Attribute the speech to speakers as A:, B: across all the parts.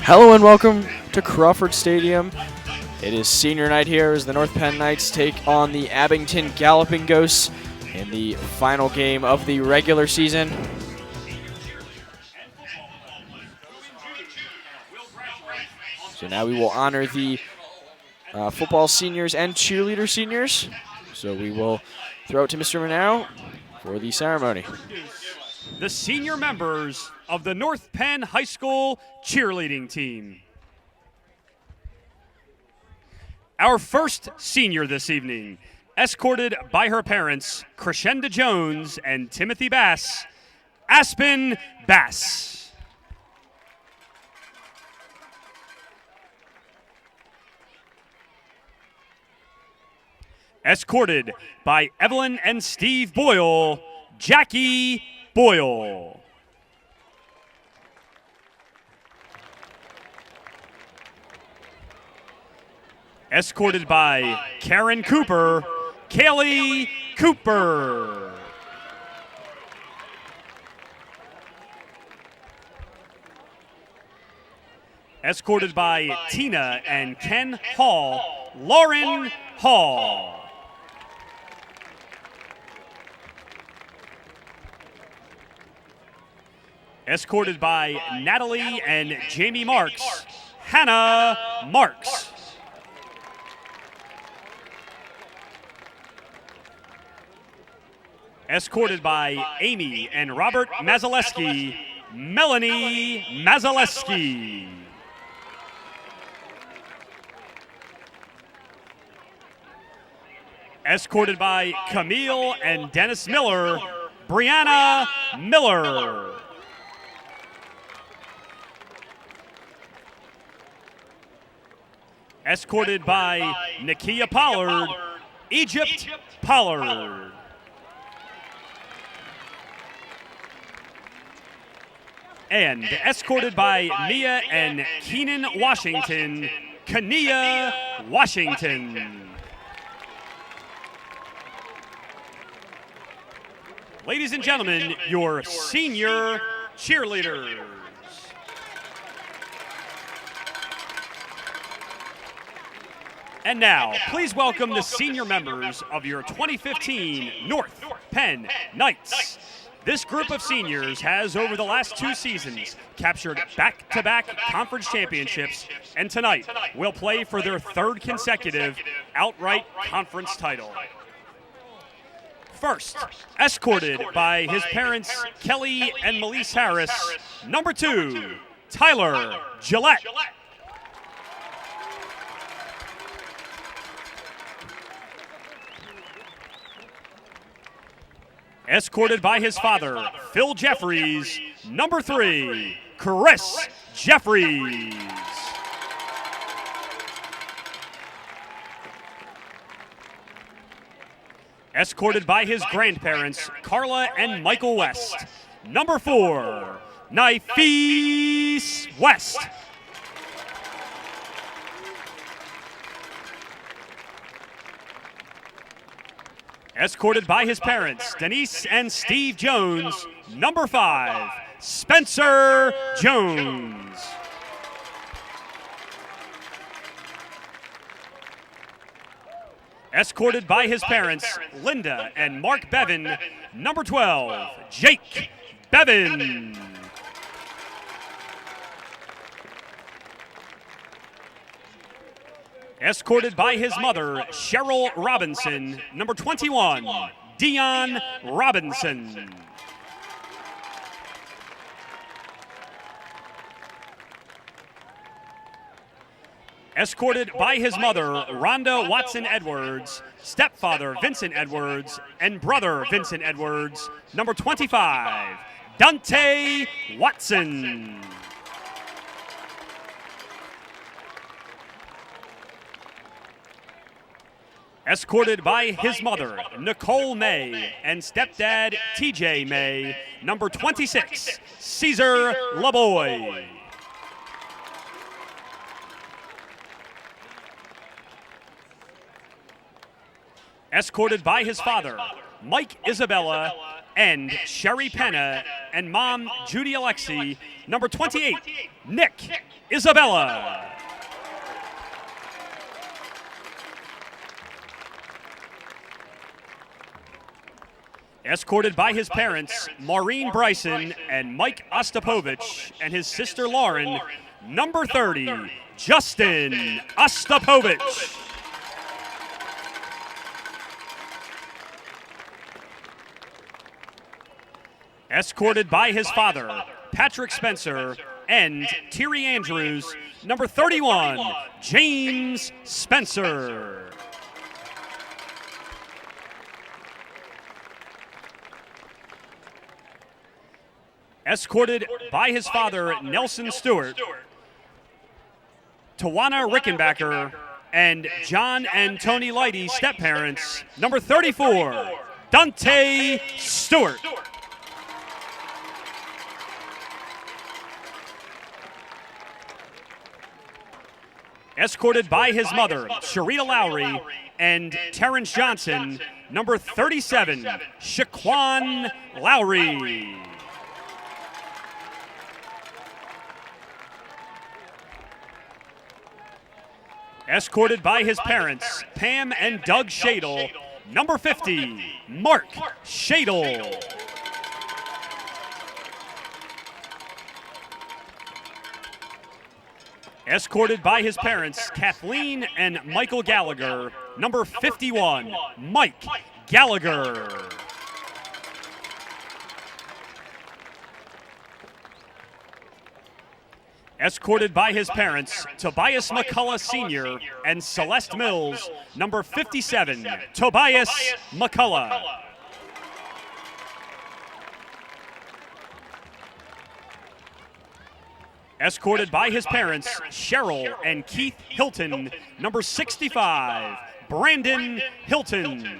A: Hello and welcome to Crawford Stadium. It is senior night here as the North Penn Knights take on the Abington Galloping Ghosts in the final game of the regular season. So now we will honor the football seniors and cheerleader seniors. So we will throw it to Mr. Manow for the ceremony.
B: The senior members of the North Penn High School cheerleading team. Our first senior this evening, escorted by her parents, Crescenda Jones and Timothy Bass, Aspen Bass. Escorted by Evelyn and Steve Boyle, Jackie Boyle. Escorted by Karen Cooper, Kaylee Cooper. Escorted by Tina and Ken Hall, Lauren Hall. Escorted by Natalie and Jamie Marks, Hannah Marks. Escorted by Amy and Robert Mazaleski, Melanie Mazaleski. Escorted by Camille and Dennis Miller, Brianna Miller. Escorted by Nakia Pollard, Egypt Pollard. And escorted by Mia and Keenan Washington, Kania Washington. Ladies and gentlemen, your senior cheerleaders. And now, please welcome the senior members of your 2015 North Penn Knights. This group of seniors has, over the last 2 seasons, captured back-to-back conference championships, and tonight will play for their 3rd consecutive outright conference title. First, escorted by his parents, Kelly and Melise Harris, number 2, Tyler Gillette. Escorted by his father, Phil Jeffries, number 3, Chris Jeffries. Escorted by his grandparents, Carla and Michael West, number 4, Nifis West. Escorted by his parents, Denise and Steve Jones, number 5, Spencer Jones. Escorted by his parents, Linda and Mark Bevan, number 12, Jake Bevan. Escorted by his mother, Cheryl Robinson, number 21, Dion Robinson. Escorted by his mother, Rhonda Watson Edwards, stepfather Vincent Edwards, and brother Vincent Edwards, number 25, Dante Watson. Escorted by his mother, Nicole May, and stepdad, TJ May, number 26, Caesar LaBoy. Escorted by his father, Mike Isabella, and Sherry Penna, and mom, Judy Alexi. Number 28, Nick Isabella. Escorted by his parents, Maureen Bryson and Mike Ostapovich, and his sister Lauren, number 30, Justin Ostapovich. Escorted by his father, Patrick Spencer, and Terry Andrews, number 31, James Spencer. Escorted by his father, Nelson Stewart, Tawana Rickenbacker, and John and Tony Lighty, step-parents, number 34, Dante Stewart. Escorted by his mother, Sharita Lowry, and Terrence Johnson, number 37, Shaquan Lowry. Escorted by his parents, Pam and Doug Shadle, number 50, Mark Shadle. Escorted by his parents, Kathleen and Michael Gallagher, number 51, Mike Gallagher. Escorted by his parents, Tobias McCullough Sr. and Celeste Mills, number 57, Tobias McCullough. Escorted by his parents, Cheryl and Keith Hilton, number 65, Brandon Hilton.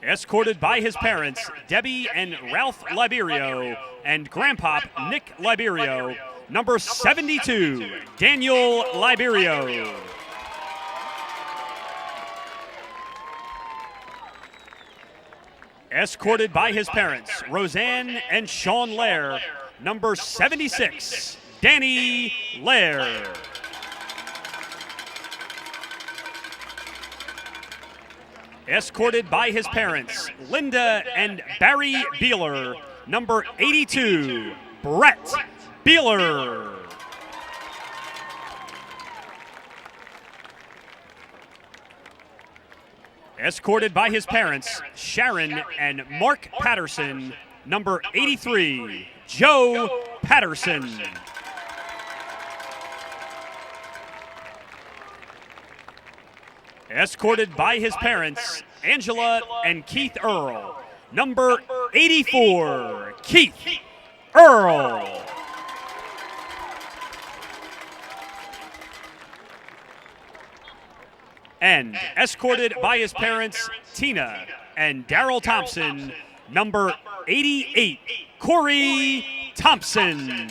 B: Escorted by his parents, Debbie and Ralph Liberio, and Grandpop Nick Liberio, number 72, Daniel Liberio. Escorted by his parents, Roseanne and Sean Lair, number 76, Danny Lair. Escorted by his parents, Linda and Barry Beeler, number 82, Brett Beeler. Escorted by his parents, Sharon and Mark Patterson, number 83, Joe Patterson. Escorted by his parents, Angela and Keith Earl, number 84, Keith Earl. And escorted by his parents, Tina and Daryl Thompson, number 88, Corey Thompson.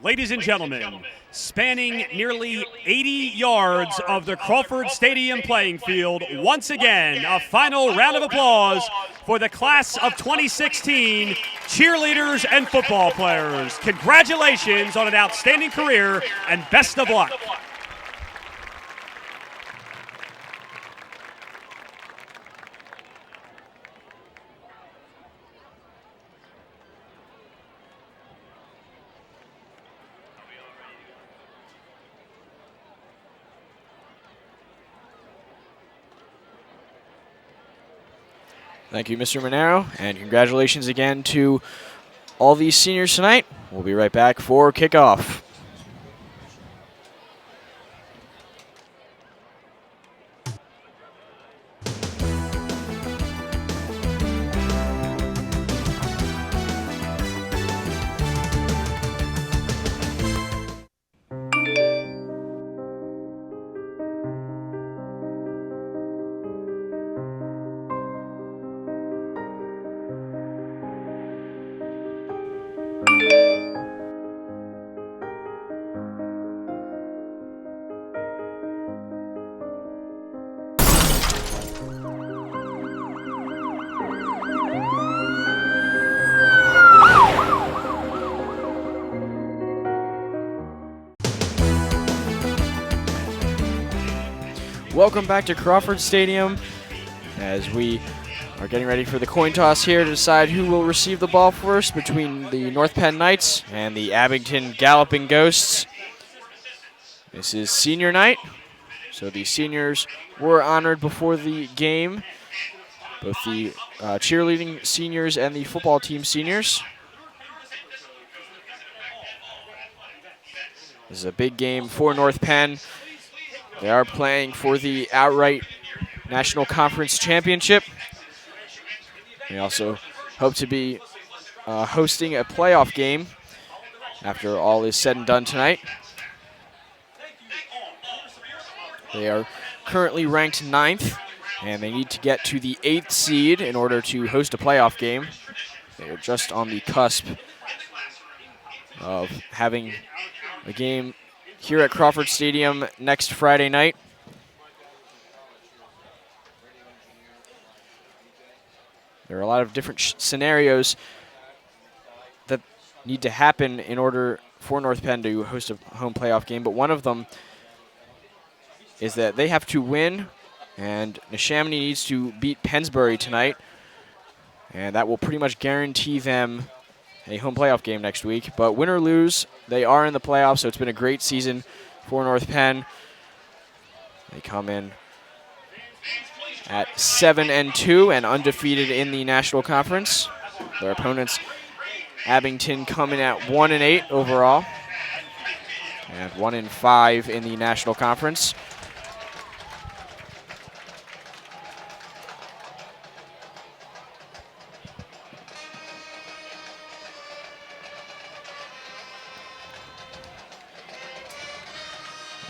B: Ladies and gentlemen, spanning nearly 80 yards of the Crawford Stadium playing field, once again, a final round of applause for the class of 2016 cheerleaders and football players. Congratulations on an outstanding career and best of luck.
A: Thank you, Mr. Monero, and congratulations again to all these seniors tonight. We'll be right back for kickoff. Welcome back to Crawford Stadium as we are getting ready for the coin toss here to decide who will receive the ball first between the North Penn Knights and the Abington Galloping Ghosts. This is senior night, so the seniors were honored before the game, both the cheerleading seniors and the football team seniors. This is a big game for North Penn. They are playing for the outright National Conference Championship. They also hope to be hosting a playoff game after all is said and done tonight. They are currently ranked 9th, and they need to get to the 8th seed in order to host a playoff game. They are just on the cusp of having a game here at Crawford Stadium next Friday night. There are a lot of different scenarios that need to happen in order for North Penn to host a home playoff game, but one of them is that they have to win, and Neshaminy needs to beat Pennsbury tonight, and that will pretty much guarantee them a home playoff game next week. But win or lose, they are in the playoffs, so it's been a great season for North Penn. They come in at 7-2 and undefeated in the National Conference. Their opponents, Abington, come in at 1-8 overall and 1-5 in the National Conference.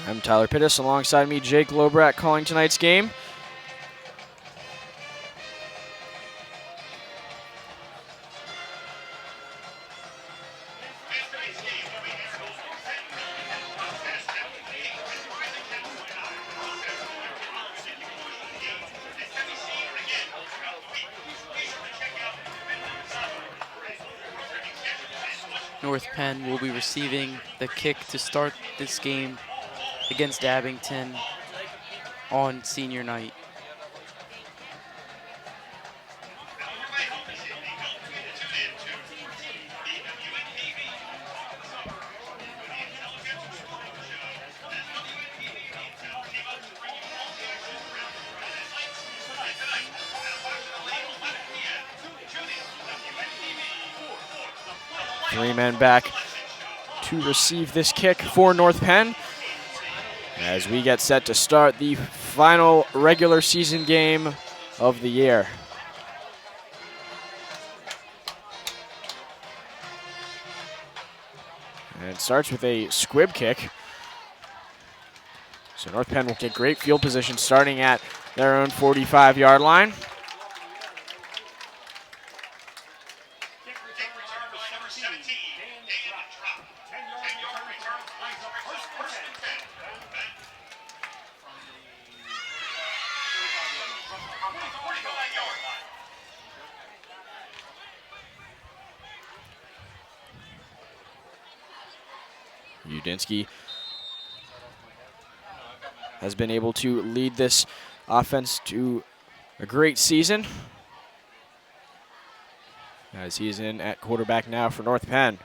A: I'm Tyler Pittis. Alongside me, Jake Lobrat, calling tonight's game.
C: North Penn will be receiving the kick to start this game against Abington on senior night.
A: Three men back to receive this kick for North Penn as we get set to start the final regular season game of the year. And it starts with a squib kick. So North Penn will get great field position starting at their own 45-yard line. Udinsky has been able to lead this offense to a great season as he is in at quarterback now for North Penn.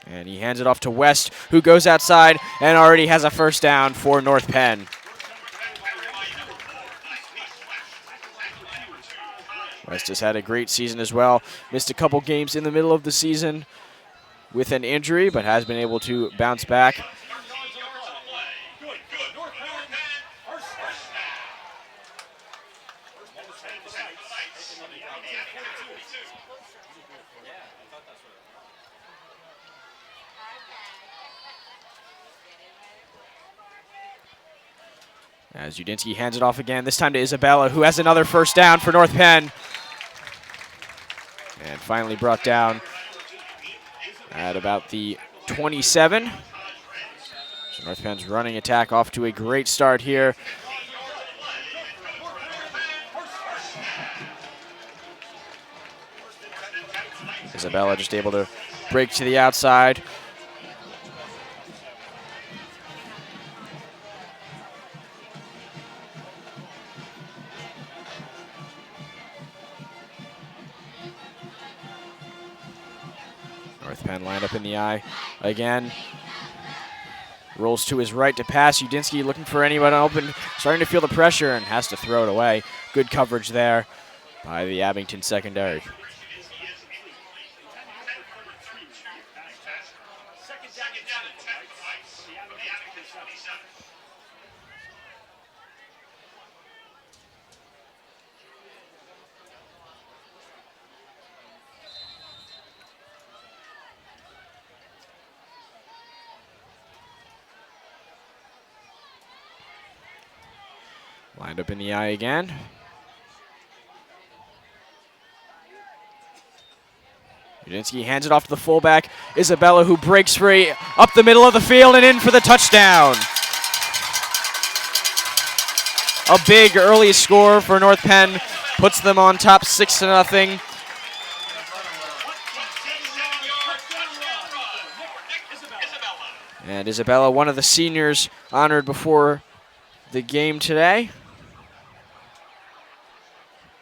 A: And he hands it off to West, who goes outside and already has a first down for North Penn. West has had a great season as well. Missed a couple games in the middle of the season with an injury, but has been able to bounce back. As Udinsky hands it off again, this time to Isabella, who has another first down for North Penn. And finally brought down at about the 27. So North Penn's running attack off to a great start here. Isabella just able to break to the outside. North Penn lined up in the eye again. Rolls to his right to pass. Udinski looking for anyone open, starting to feel the pressure and has to throw it away. Good coverage there by the Abington secondary. Lined up in the eye again. Udinski hands it off to the fullback, Isabella, who breaks free up the middle of the field and in for the touchdown. A big early score for North Penn, puts them on top 6-0. And Isabella, one of the seniors honored before the game today.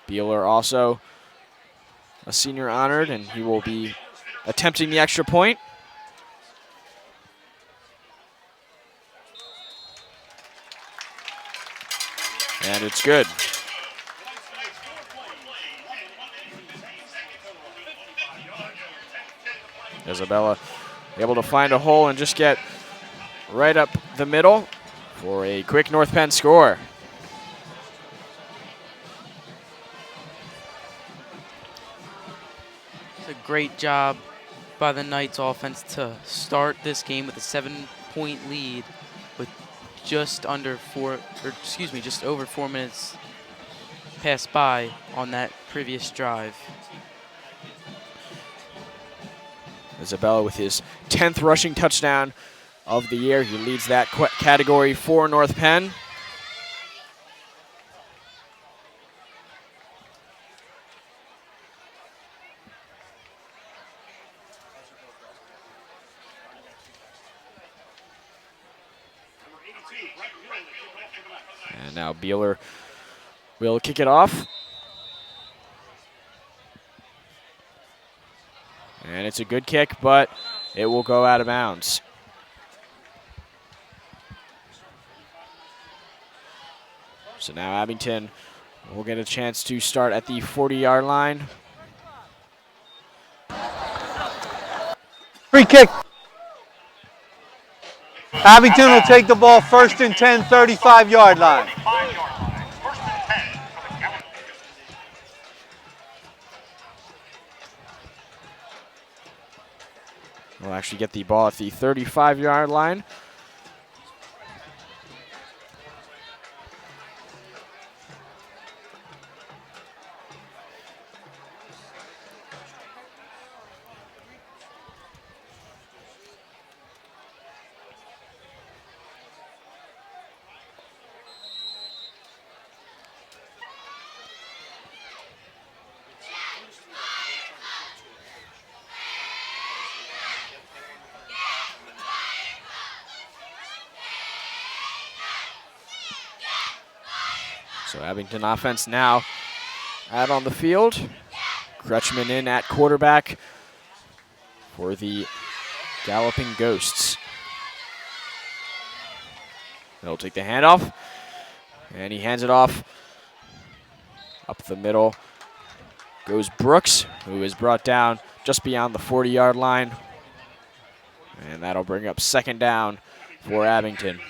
A: Beeler also a senior honored, and he will be attempting the extra point. And it's good. Isabella able to find a hole and just get right up the middle for a quick North Penn score.
C: It's a great job by the Knights offense to start this game with a 7-point lead with just over 4 minutes passed by on that previous drive.
A: Isabella with his 10th rushing touchdown of the year. He leads that category for North Penn. And now Beeler will kick it off. And it's a good kick, but it will go out of bounds. So now Abington will get a chance to start at the 40-yard line.
D: Free kick. Abington will take the ball 1st and 10, 35-yard line.
A: We'll actually get the ball at the 35-yard line. So Abington offense now out on the field. Crutchman in at quarterback for the Galloping Ghosts. He'll take the handoff, and he hands it off. Up the middle goes Brooks, who is brought down just beyond the 40-yard line. And that'll bring up 2nd down for Abington.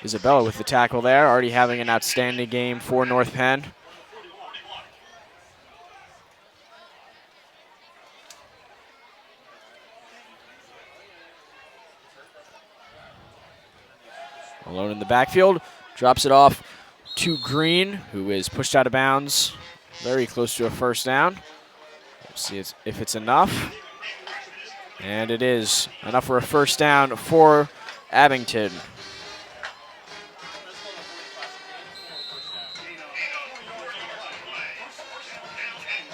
A: Isabella with the tackle there, already having an outstanding game for North Penn. Alone in the backfield, drops it off to Green, who is pushed out of bounds, very close to a 1st down. We'll see if it's enough. And it is enough for a 1st down for Abington.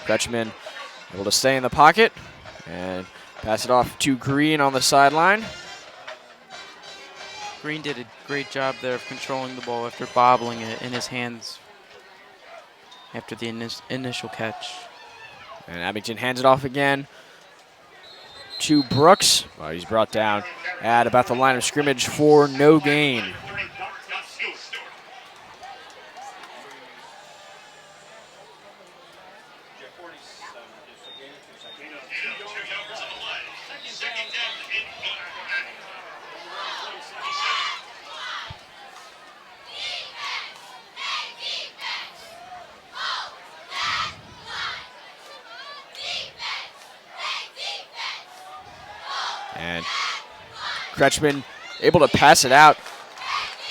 A: Kretschmann able to stay in the pocket and pass it off to Green on the sideline.
C: Green did a great job there of controlling the ball after bobbling it in his hands after the initial catch.
A: And Abington hands it off again to Brooks. Well, he's brought down at about the line of scrimmage for no gain. And Kretschmann able to pass it out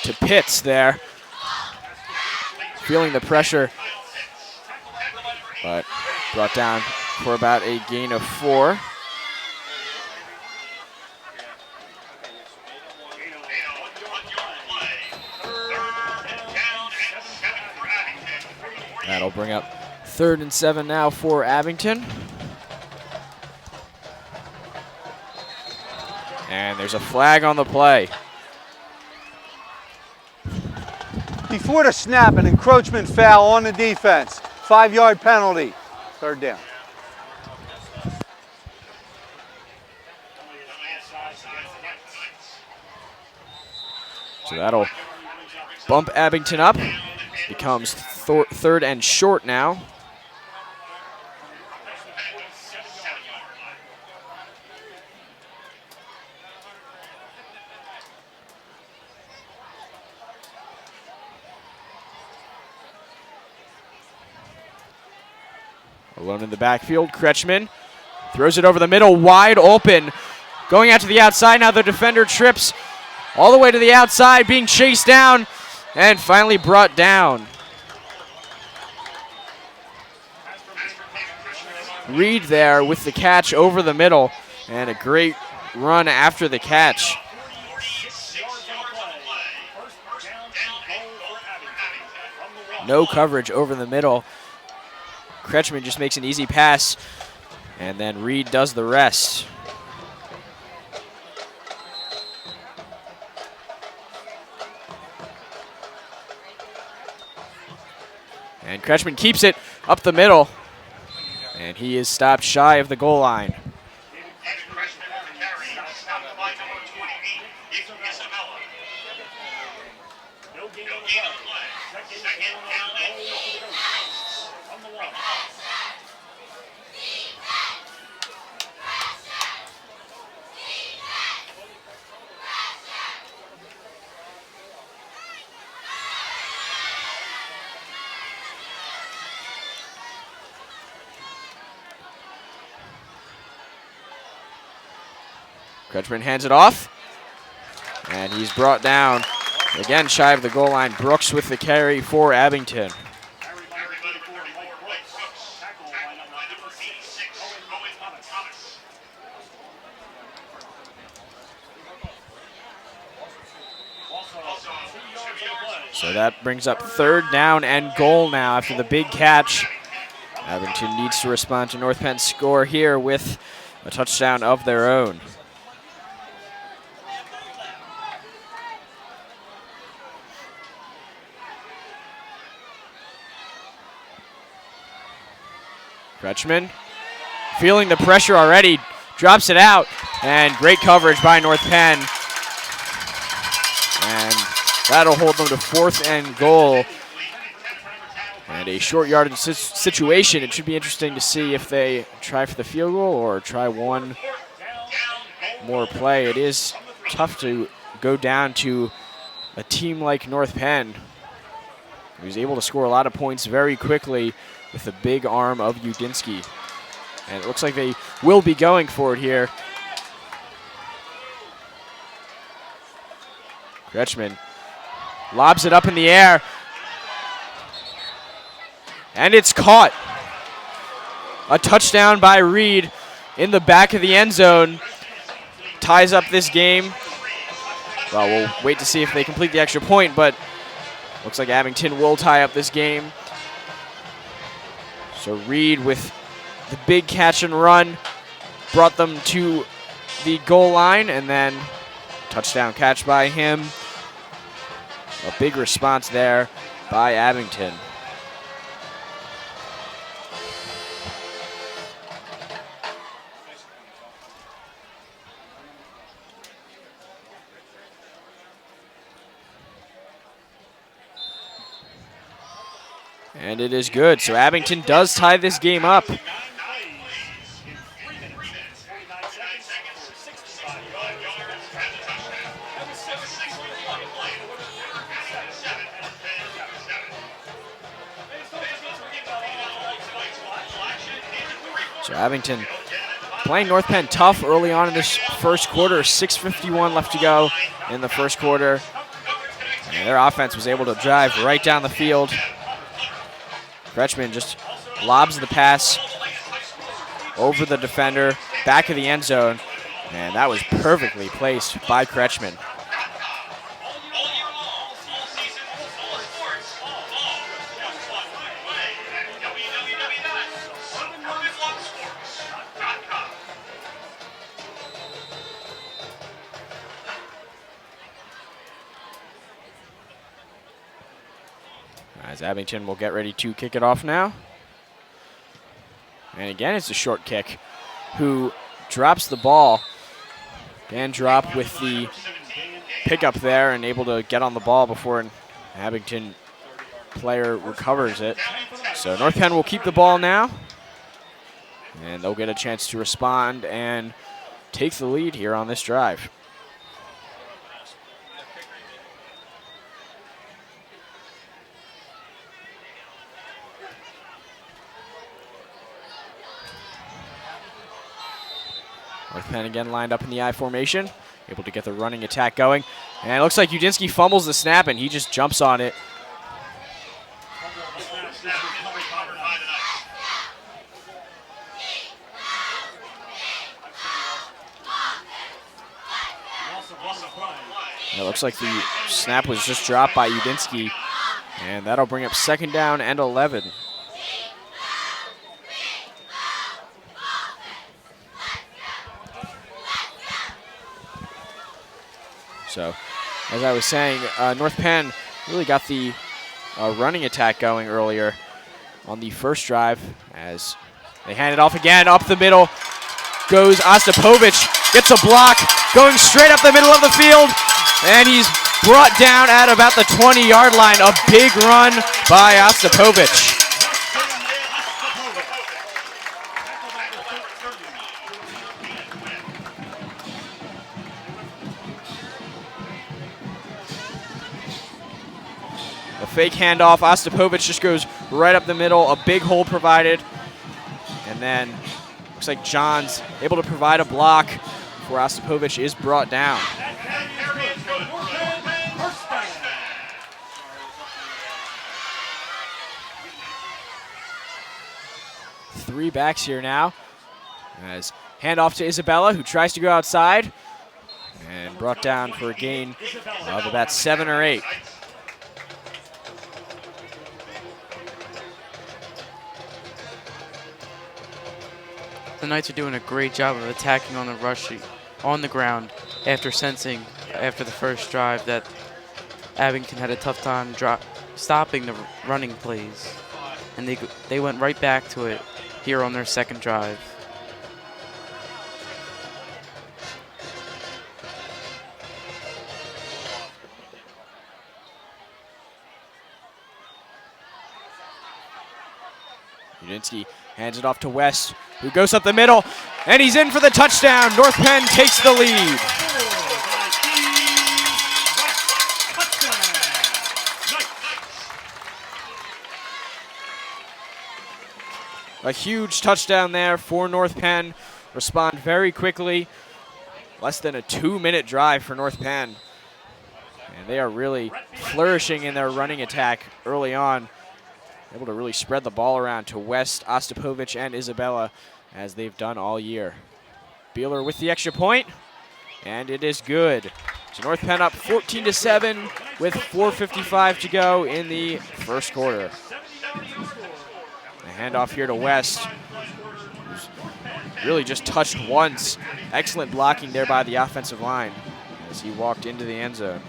A: to Pitts there. Feeling the pressure, but brought down for about a gain of 4. That'll bring up 3rd and 7 now for Abington. And there's a flag on the play.
D: Before the snap, an encroachment foul on the defense. 5-yard penalty. 3rd down.
A: So that'll bump Abington up. Becomes 3rd and short now. Alone in the backfield, Kretschmann throws it over the middle, wide open. Going out to the outside, now the defender trips all the way to the outside, being chased down, and finally brought down. Reed there with the catch over the middle, and a great run after the catch. No coverage over the middle. Kretschmann just makes an easy pass, and then Reed does the rest. And Kretschmann keeps it up the middle, and he is stopped shy of the goal line. Kretschmann hands it off, and he's brought down, again shy of the goal line. Brooks with the carry for Abington. So that brings up 3rd down and goal now after the big catch. Abington needs to respond to North Penn's score here with a touchdown of their own. Kretschmann, feeling the pressure already, drops it out, and great coverage by North Penn. And that'll hold them to 4th and goal. And a short yardage situation. It should be interesting to see if they try for the field goal or try one more play. It is tough to go down to a team like North Penn, who's able to score a lot of points very quickly with the big arm of Udinsky. And it looks like they will be going for it here. Kretschmann lobs it up in the air, and it's caught. A touchdown by Reed in the back of the end zone ties up this game. Well, we'll wait to see if they complete the extra point, but looks like Abington will tie up this game. So Reed with the big catch and run brought them to the goal line, and then touchdown catch by him. A big response there by Abington. And it is good. So Abington does tie this game up. So Abington playing North Penn tough early on in this first quarter. 6:51 left to go in the first quarter. And their offense was able to drive right down the field. Kretschmann just lobs the pass over the defender, back of the end zone, and that was perfectly placed by Kretschmann. As Abington will get ready to kick it off now. And again, it's a short kick. Who drops the ball. Dan drop with the pickup there and able to get on the ball before an Abington player recovers it. So North Penn will keep the ball now. And they'll get a chance to respond and take the lead here on this drive. North Penn again lined up in the I formation, able to get the running attack going. And it looks like Udinski fumbles the snap and he just jumps on it. And it looks like the snap was just dropped by Udinski, and that'll bring up 2nd down and 11. So, as I was saying, North Penn really got the running attack going earlier on the first drive as they hand it off again. Up the middle goes Ostapovich, gets a block, going straight up the middle of the field, and he's brought down at about the 20-yard line. A big run by Ostapovich. Fake handoff, Ostapovich just goes right up the middle, a big hole provided. And then looks like John's able to provide a block before Ostapovich is brought down. Three backs here now. As handoff to Isabella, who tries to go outside. And brought down for a gain of about 7 or 8.
C: The Knights are doing a great job of attacking on the rush on the ground after sensing after the first drive that Abington had a tough time stopping the running plays. And they went right back to it here on their second drive.
A: Udinski hands it off to West, who goes up the middle, and he's in for the touchdown. North Penn takes the lead. A huge touchdown there for North Penn. Respond very quickly. Less than a 2-minute drive for North Penn. And they are really flourishing in their running attack early on. Able to really spread the ball around to West, Ostapovich, and Isabella, as they've done all year. Beeler with the extra point, and it is good. So North Penn up 14-7 with 4:55 to go in the first quarter. The handoff here to West. who's really just touched once. Excellent blocking there by the offensive line as he walked into the end zone.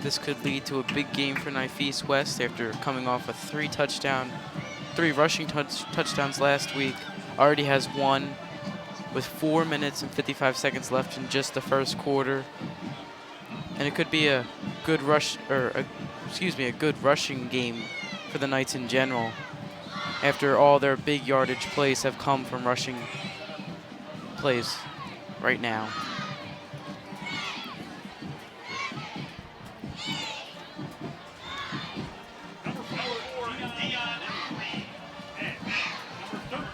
C: This could lead to a big game for Knife East West after coming off a three rushing touchdowns last week. Already has one with 4 minutes and 55 seconds left in just the first quarter. And it could be a good a good rushing game for the Knights in general, after all their big yardage plays have come from rushing plays right now.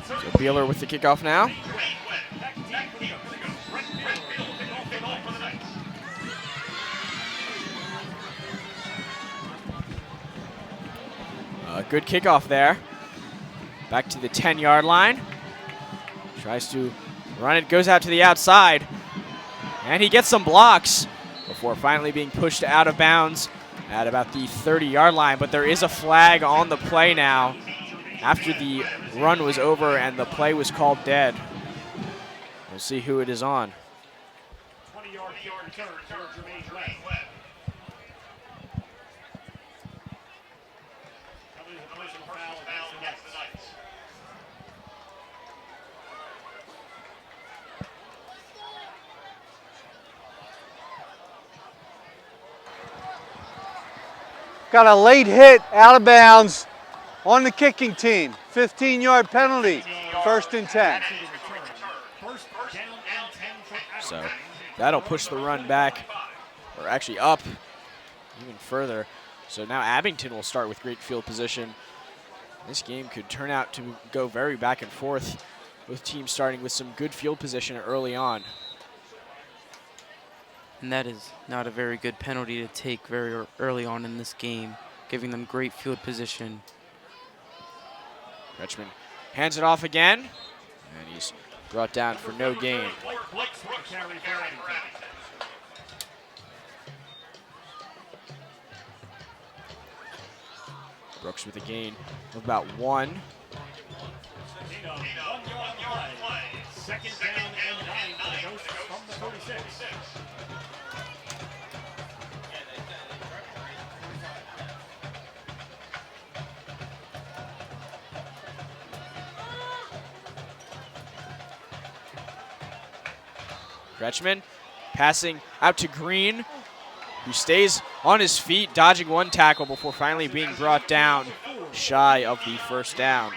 A: So Beeler with the kickoff now. Good kickoff there. Back to the 10-yard line. Tries to run it, goes out to the outside. And he gets some blocks before finally being pushed out of bounds at about the 30-yard line. But there is a flag on the play now after the run was over and the play was called dead. We'll see who it is on.
B: 20-yard return towards Jermaine West.
D: Got a late hit out of bounds on the kicking team. 15-yard penalty, 1st and 10.
A: So that'll push the run back, or actually up even further. So now Abington will start with great field position. This game could turn out to go very back and forth, with teams starting with some good field position early on.
C: And that is not a very good penalty to take very early on in this game, giving them great field position.
A: Richmond hands it off again, and he's brought down for no gain. Brooks with a gain of about 1.
B: Second down and 9 for the Ghosts from the 46.
A: Kretschmann passing out to Green, who stays on his feet, dodging one tackle before finally being brought down shy of the first down.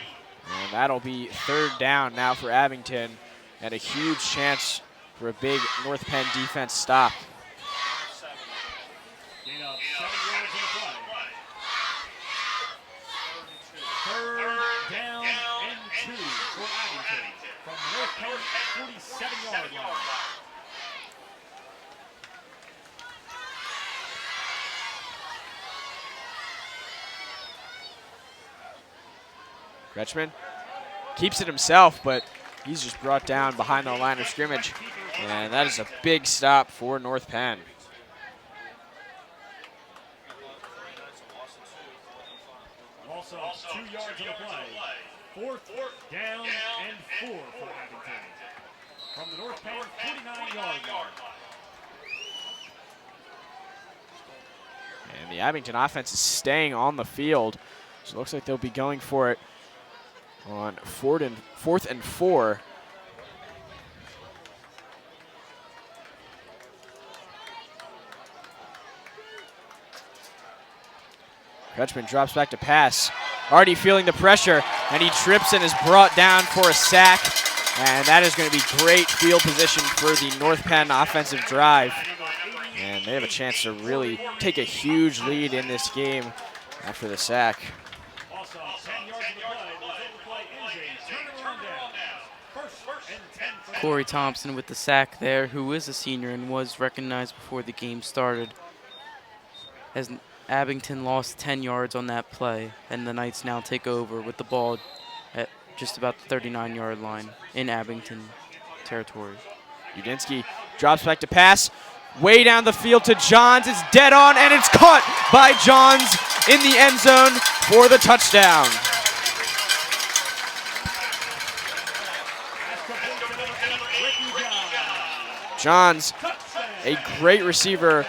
A: And that'll be 3rd down now for Abington, and a huge chance for a big North Penn defense stop.
B: Gain of 7 yards on the play. 3rd down and 2 for Abington from the North Penn 47-yard line.
A: Kretschmann keeps it himself, but he's just brought down behind the line of scrimmage. And that is a big stop for North Penn.
B: Also 2 yards on the play. 4th down and 4 for Abington from the North Penn 49-yard line.
A: And the Abington offense is staying on the field. So it looks like they'll be going for it on 4th and 4. Kretschmann drops back to pass. Already feeling the pressure, and he trips and is brought down for a sack. And that is going to be great field position for the North Penn offensive drive. And they have a chance to really take a huge lead in this game after the sack.
B: Also 10 yards on the play. The turnaround down. 1st and 10 for
C: Corey Thompson with the sack there, who is a senior and was recognized before the game started. As Abington lost 10 yards on that play, and the Knights now take over with the ball at just about the 39-yard line in Abington territory.
A: Udinski drops back to pass, way down the field to Johns. It's dead on, and it's caught by Johns in the end zone for the touchdown. Johns, a great receiver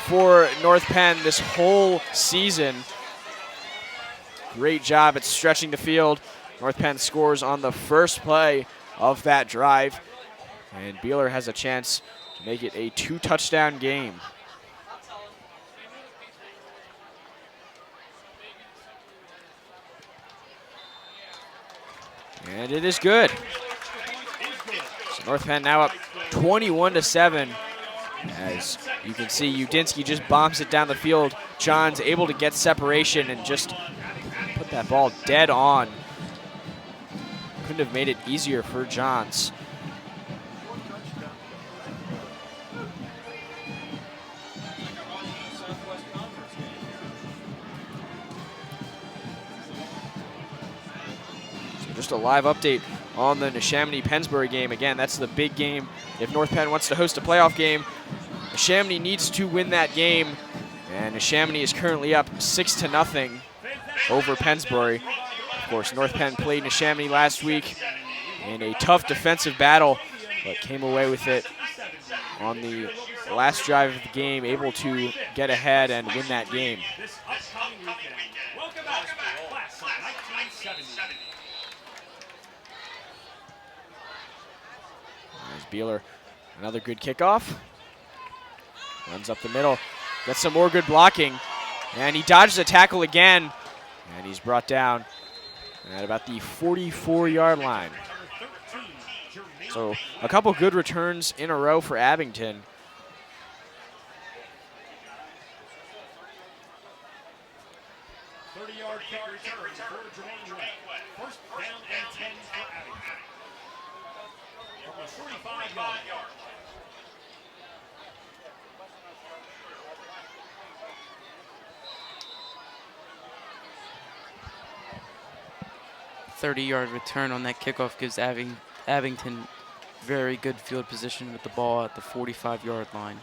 A: for North Penn this whole season. Great job at stretching the field. North Penn scores on the first play of that drive, and Beeler has a chance to make it a 2-touchdown game. And it is good. So North Penn now up 21-7. As you can see, Udinsky just bombs it down the field. John's able to get separation and just put that ball dead on. Couldn't have made it easier for Johns. So just a live update on the Neshaminy-Pennsbury game. Again, that's the big game. If North Penn wants to host a playoff game, Neshaminy needs to win that game. And Neshaminy is currently up 6-0 over Pennsbury. Of course, North Penn played Neshaminy last week in a tough defensive battle, but came away with it on the last drive of the game, able to get ahead and win that game. There's Beeler, another good kickoff. Runs up the middle, gets some more good blocking, and he dodges a tackle again, and he's brought down at about the 44-yard line. So a couple good returns in a row for Abington.
B: First down and 10 for Abington. From the 45-yard line.
C: A 30-yard return on that kickoff gives Abington very good field position with the ball at the 45-yard line.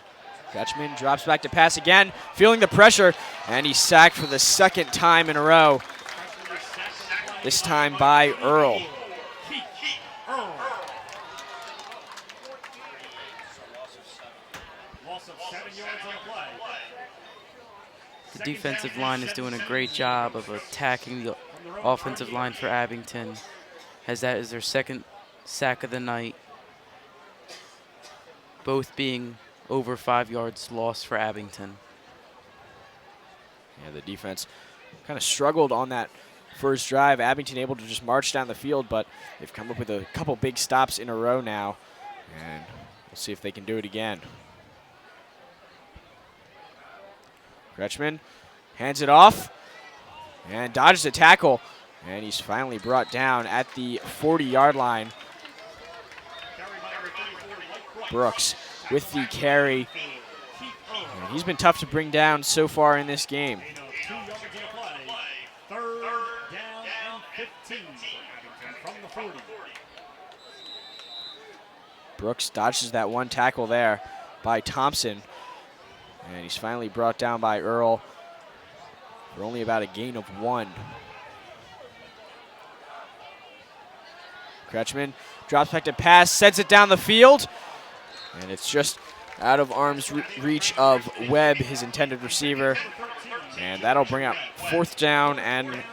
A: Kretschmann drops back to pass again, feeling the pressure, and he's sacked for the second time in a row. This time by Earl.
C: The defensive line is doing a great job of attacking the offensive line for Abington, as that is their second sack of the night, both being over 5 yards lost for Abington.
A: Yeah, the defense kind of struggled on that first drive. Abington able to just march down the field, but they've come up with a couple big stops in a row now, and we'll see if they can do it again. Kretschmann hands it off and dodges a tackle, and he's finally brought down at the 40-yard line. Brooks with the carry. And he's been tough to bring down so far in this game.
B: 2 yards in play. Third down and 15 from the 40.
A: Brooks dodges that one tackle there by Thompson. And he's finally brought down by Earl for only about a gain of 1. Kretschmann drops back to pass, sends it down the field, and it's just out of arm's reach of Webb, his intended receiver. And that'll bring up 4th down and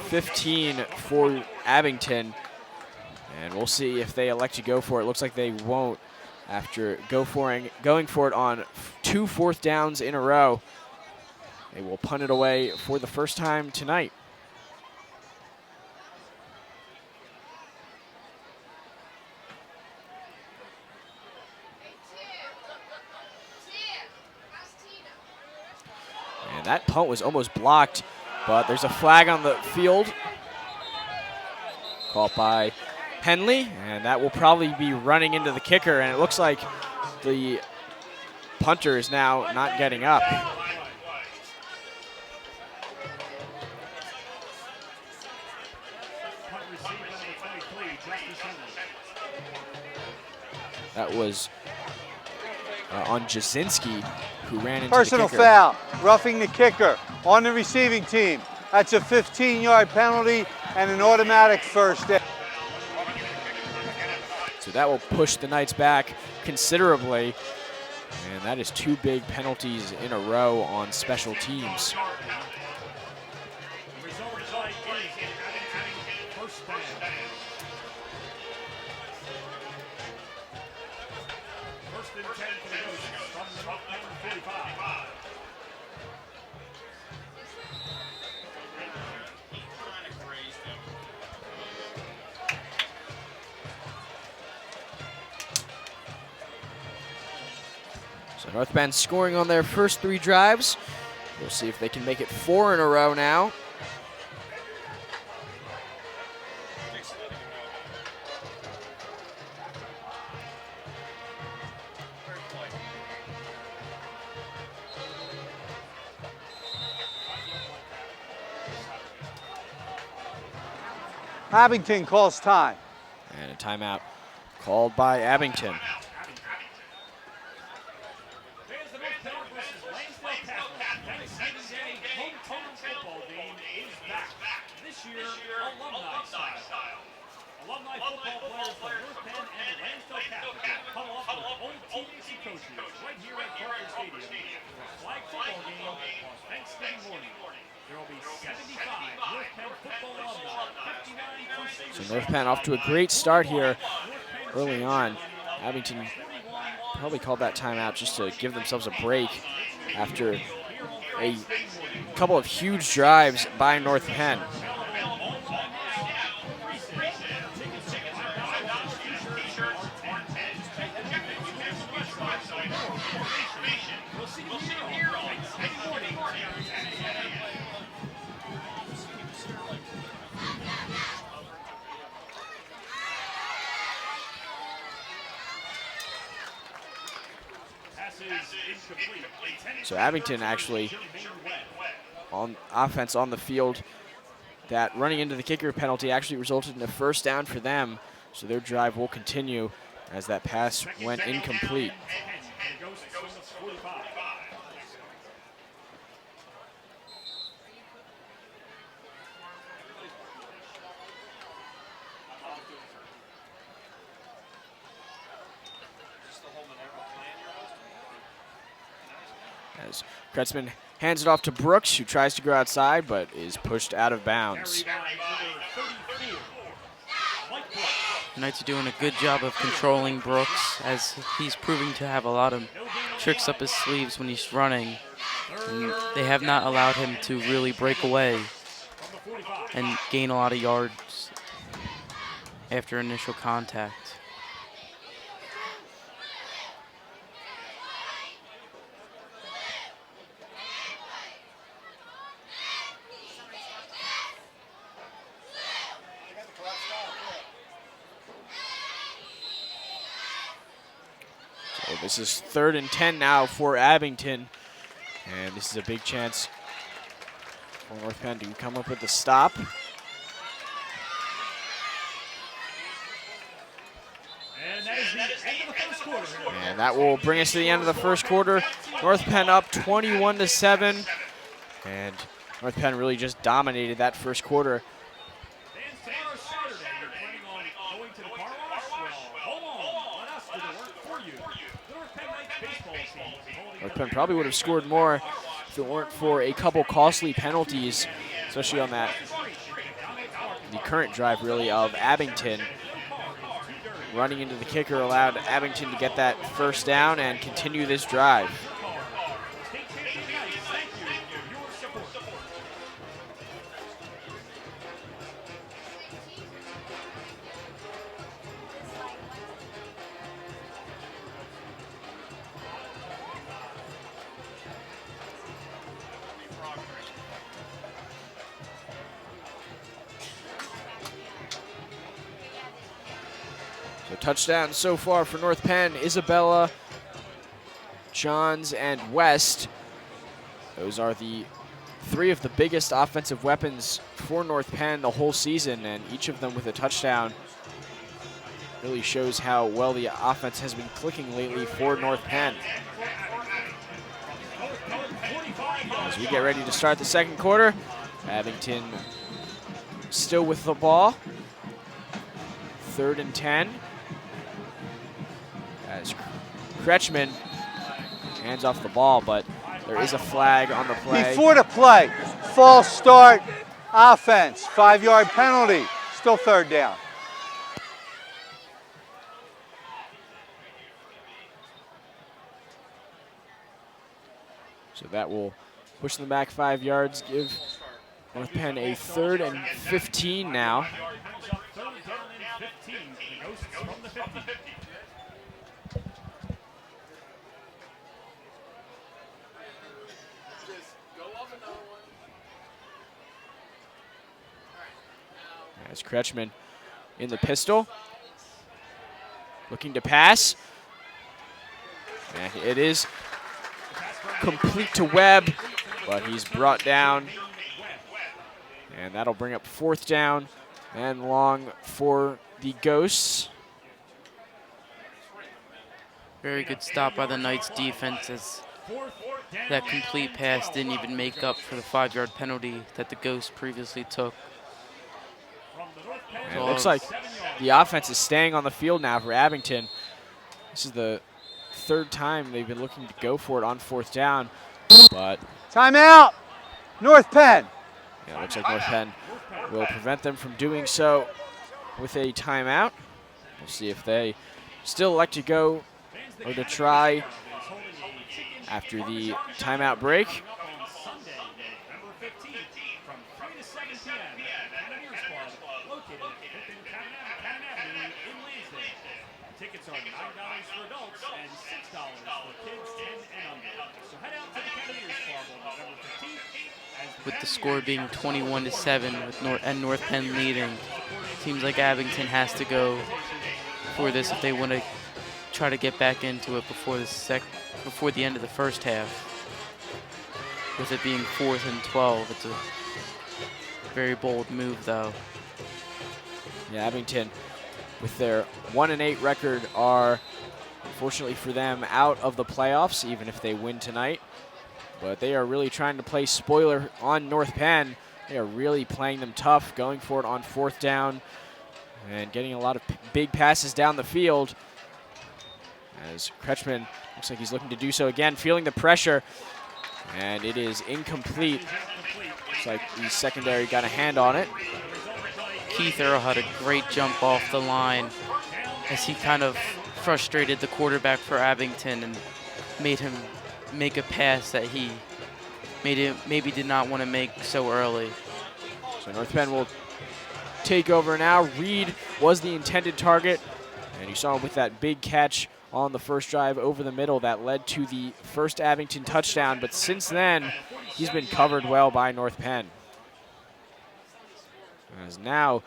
A: 15 for Abington. And we'll see if they elect to go for it. Looks like they won't after going for it on 2 4th downs in a row. They will punt it away for the first time tonight. And that punt was almost blocked, but there's a flag on the field called by Henley, and that will probably be running into the kicker, and it looks like the punter is now not getting up. That was on Jasinski, who ran into
D: Personal
A: the kicker.
D: foul, roughing the kicker on the receiving team. That's a 15-yard penalty and an automatic first down.
A: So that will push the Knights back considerably. And that is 2 big penalties in a row on special teams. So North Penn scoring on their first 3 drives. We'll see if they can make it 4 in a row now.
D: Abington calls time.
A: And a timeout called by Abington.
B: Alumni football players from North Penn and Lansdale Catholic huddle up with old teammates and coaches right here at Parker Stadium for a flag football game on Thanksgiving morning. There will be 75 North Penn football alumni, 59
A: So North Penn off to a great start here early on. Abington probably called that timeout just to give themselves a break after a couple of huge drives by North Penn. So Abington actually on offense on the field, that running into the kicker penalty actually resulted in a first down for them. So their drive will continue as that pass went incomplete. As Kretzman hands it off to Brooks, who tries to go outside but is pushed out of bounds.
C: The Knights are doing a good job of controlling Brooks, as he's proving to have a lot of tricks up his sleeves when he's running. And they have not allowed him to really break away and gain a lot of yards after initial contact.
A: So this is 3rd and 10 now for Abington. And this is a big chance for North Penn to come up with the stop.
B: And that is the end of the first quarter.
A: And that will bring us to the end of the first quarter. North Penn up 21-7. And North Penn really just dominated that first quarter. North Penn probably would have scored more if it weren't for a couple costly penalties, especially on the current drive, really, of Abington. Running into the kicker allowed Abington to get that first down and continue this drive. So touchdowns so far for North Penn: Isabella, Johns, and West. Those are the 3 of the biggest offensive weapons for North Penn the whole season, and each of them with a touchdown. really shows how well the offense has been clicking lately for North Penn. As we get ready to start the second quarter, Abington still with the ball. 3rd and 10. As Kretschmann hands off the ball, but there is a flag on the play.
D: Before the play, false start, offense, 5-yard penalty, still 3rd down.
A: So that will push them back 5 yards, give North Penn a 3rd and 15 now. As Kretschmann in the pistol, looking to pass. And it is complete to Webb, but he's brought down. And that'll bring up 4th down and long for the Ghosts.
C: Very good stop by the Knights defense, as that complete pass didn't even make up for the 5-yard penalty that the Ghosts previously took.
A: And it looks like the offense is staying on the field now for Abington. This is the 3rd time they've been looking to go for it on 4th down, but
D: Timeout, North Penn.
A: yeah, it looks like North Penn will prevent them from doing so with a timeout. We'll see if they still elect to go or to try after the timeout break.
B: Tickets are $9 for adults and $6 for kids 10 and under. So head out to the Cavaliers Club on November 15th.
C: With the score being 21-7 with North Penn leading, seems like Abington has to go for this if they want to try to get back into it before the end of the first half. With it being 4th and 12, it's a very bold move, though.
A: Yeah, Abington, with their 1-8 record, are, unfortunately for them, out of the playoffs, even if they win tonight. But they are really trying to play spoiler on North Penn. They are really playing them tough, going for it on 4th down and getting a lot of big passes down the field. As Kretschmann looks like he's looking to do so again, feeling the pressure, and it is incomplete. Looks like the secondary got a hand on it.
C: Keith Earl had a great jump off the line as he kind of frustrated the quarterback for Abington and made him make a pass that he maybe did not want to make so early.
A: So North Penn will take over now. Reed was the intended target, and you saw him with that big catch on the first drive over the middle that led to the first Abington touchdown, but since then, he's been covered well by North Penn. As now,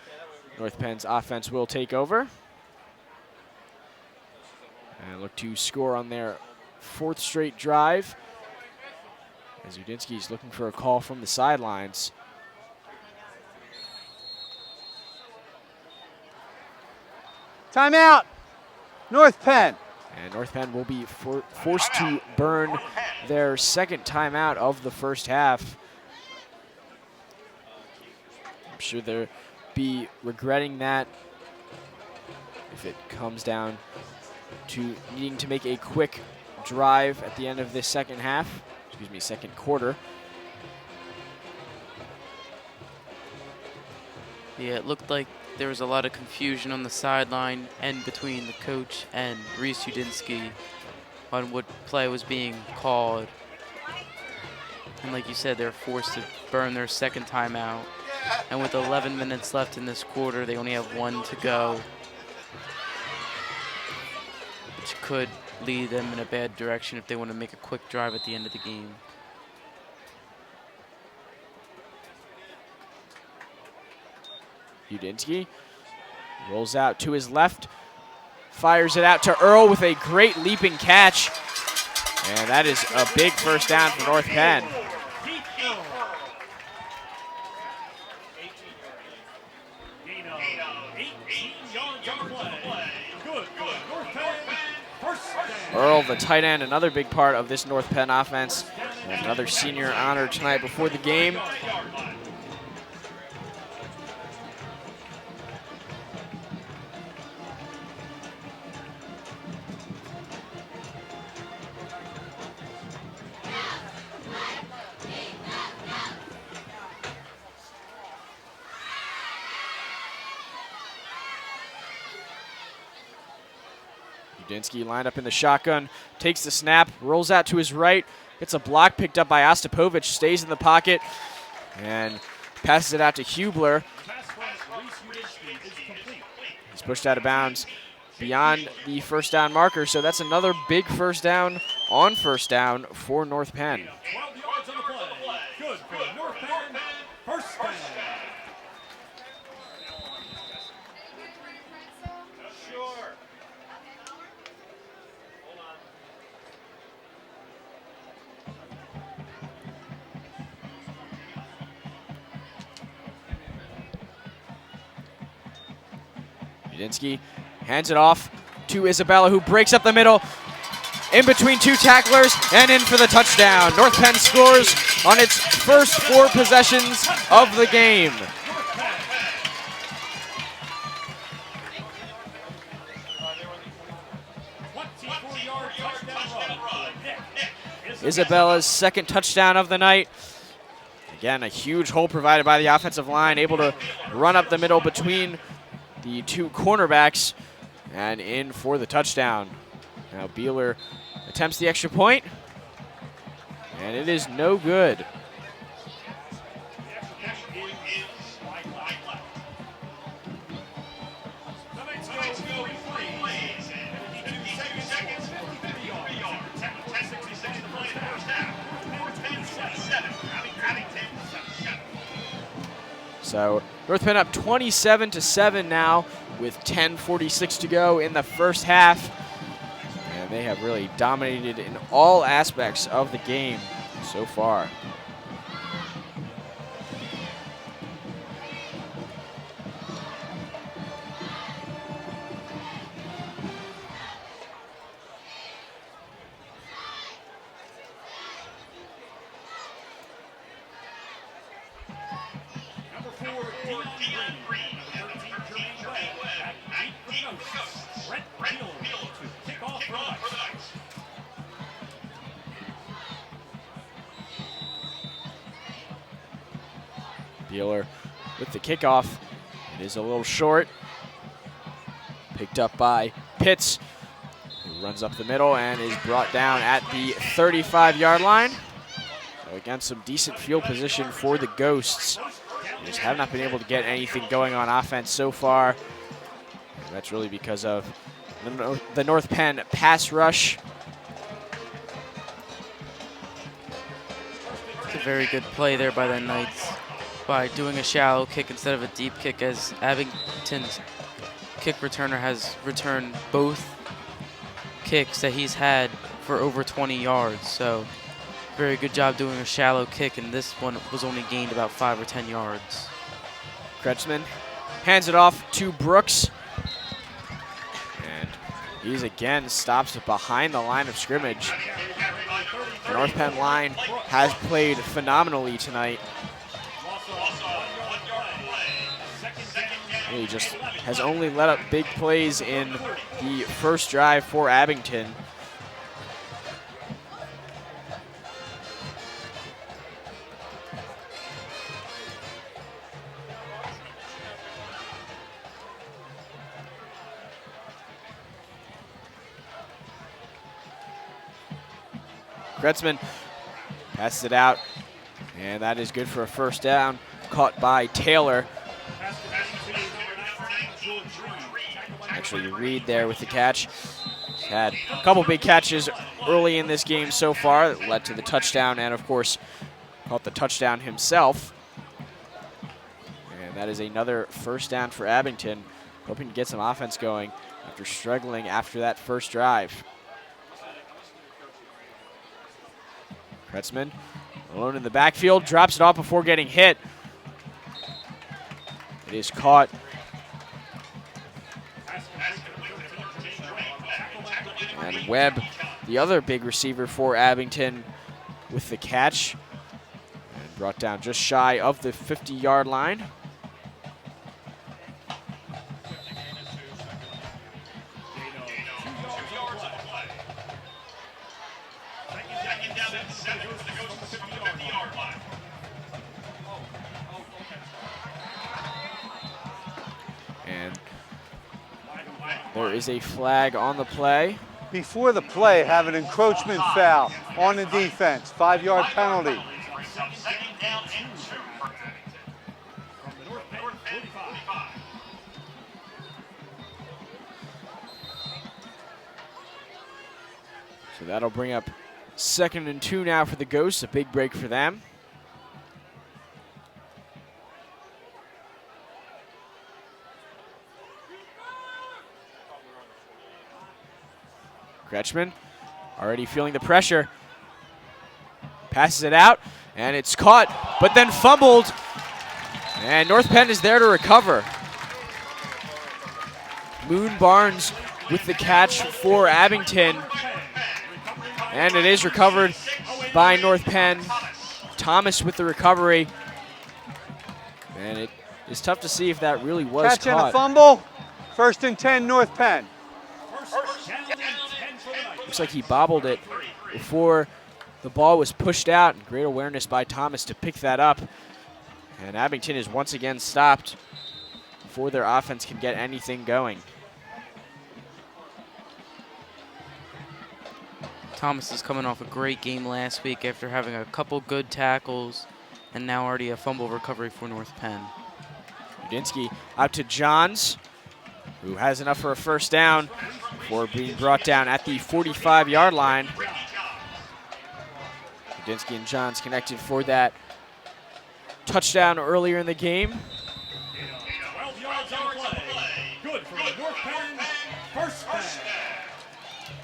A: North Penn's offense will take over and look to score on their 4th straight drive. As Udinsky's looking for a call from the sidelines.
D: Timeout, North Penn.
A: And North Penn will be forced to burn their 2nd timeout of the first half. I'm sure they'll be regretting that if it comes down to needing to make a quick drive at the end of this second quarter.
C: Yeah, it looked like there was a lot of confusion on the sideline and between the coach and Reese Udinsky on what play was being called. And like you said, they're forced to burn their 2nd timeout. And with 11 minutes left in this quarter, they only have 1 to go, which could lead them in a bad direction if they want to make a quick drive at the end of the game.
A: Udinsky rolls out to his left, fires it out to Earl with a great leaping catch. And that is a big first down for North Penn. Earl, the tight end, another big part of this North Penn offense. And another senior honor tonight before the game. Udinsky lined up in the shotgun, takes the snap, rolls out to his right, gets a block picked up by Ostapovich, stays in the pocket, and passes it out to Hubler. He's pushed out of bounds beyond the first down marker, so that's another big first down on first down for North Penn.
B: 12 yards on the play. Good for North Penn. First down.
A: Udinsky hands it off to Isabella, who breaks up the middle in between two tacklers and in for the touchdown. North Penn scores on its first 4 possessions of the game. Isabella's second touchdown of the night. Again, a huge hole provided by the offensive line, able to run up the middle between the 2 cornerbacks and in for the touchdown. Now Beeler attempts the extra point, and it is no good. So North Penn up 27-7 now with 10:46 to go in the first half. And they have really dominated in all aspects of the game so far. Beeler with the kickoff. It is a little short. Picked up by Pitts, who runs up the middle and is brought down at the 35-yard line. So again, some decent field position for the Ghosts. They just have not been able to get anything going on offense so far. And that's really because of the North Penn pass rush.
C: It's a very good play there by the Knights by doing a shallow kick instead of a deep kick, as Abington's kick returner has returned both kicks that he's had for over 20 yards. So very good job doing a shallow kick, and this one was only gained about 5 or 10 yards.
A: Kretschmann hands it off to Brooks. And he's again stops behind the line of scrimmage. The North Penn line has played phenomenally tonight. He just has only let up big plays in the first drive for Abington. Kretzmann passes it out, and that is good for a first down, caught by Taylor. Actually, Reed there with the catch. He's had a couple big catches early in this game so far that led to the touchdown, and of course, caught the touchdown himself. And that is another first down for Abington, hoping to get some offense going after struggling after that first drive. Kretzmann alone in the backfield, drops it off before getting hit. It is caught. And Webb the other big receiver for Abington, with the catch. And brought down just shy of the 50-yard line. And there is a flag on the play.
D: Before the play, have an encroachment foul on the defense. 5-yard penalty.
A: So that'll bring up 2nd and 2 now for the Ghosts, a big break for them. Kretschmann already feeling the pressure. Passes it out, and it's caught, but then fumbled. And North Penn is there to recover. Moon Barnes with the catch for Abington. And it is recovered by North Penn. Thomas with the recovery. And it is tough to see if that really was
D: Catch
A: caught.
D: and a fumble. 1st and 10, North Penn.
A: Looks like he bobbled it before the ball was pushed out. Great awareness by Thomas to pick that up. And Abington is once again stopped before their offense can get anything going.
C: Thomas is coming off a great game last week after having a couple good tackles and now already a fumble recovery for North Penn.
A: Udinsky out to Johns, who has enough for a first down before being brought down at the 45-yard line. Udinsky and Johns connected for that touchdown earlier in the game.
B: 12 yards on the play. Good for the North Penn first down.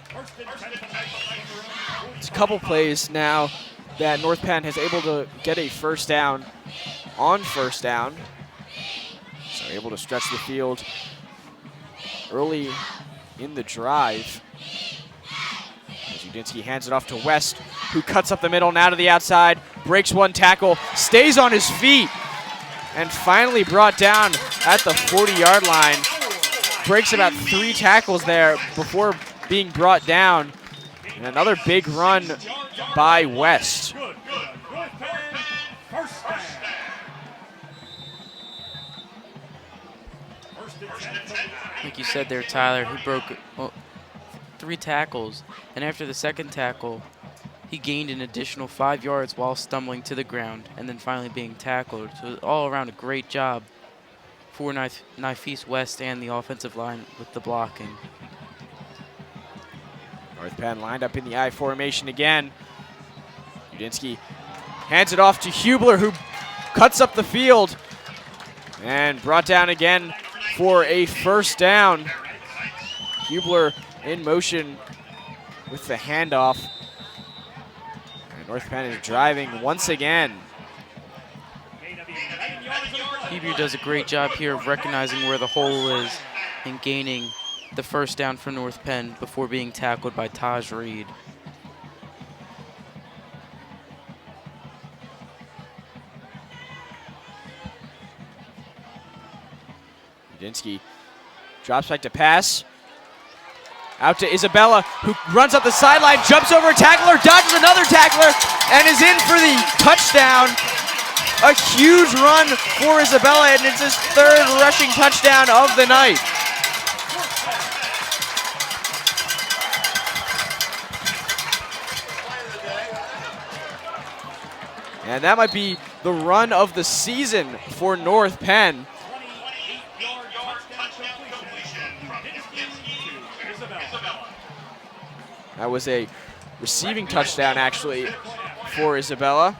B: First and 10 for the
A: It's a couple plays now that North Penn has able to get a first down on first down. So able to stretch the field early in the drive. As Udinsky hands it off to West, who cuts up the middle now to the outside, breaks one tackle, stays on his feet, and finally brought down at the 40-yard line. Breaks about 3 tackles there before being brought down. And another big run by West.
B: Good. North Penn first down. First and 10 for the
C: Like you said there, Tyler, he broke 3 tackles, and after the second tackle, he gained an additional 5 yards while stumbling to the ground and then finally being tackled. So all around a great job for Nifis West and the offensive line with the blocking.
A: North Penn lined up in the I formation again. Udinsky hands it off to Hubler, who cuts up the field and brought down again for a first down. Hubler in motion with the handoff. And North Penn is driving once again.
C: Hebrew does a great job here of recognizing where the hole is and gaining the first down for North Penn before being tackled by Taj Reed.
A: Udinsky drops back to pass. Out to Isabella, who runs up the sideline, jumps over a tackler, dodges another tackler, and is in for the touchdown. A huge run for Isabella, and it's his 3rd rushing touchdown of the night. And that might be the run of the season for North Penn. That was a receiving touchdown, actually, for Isabella.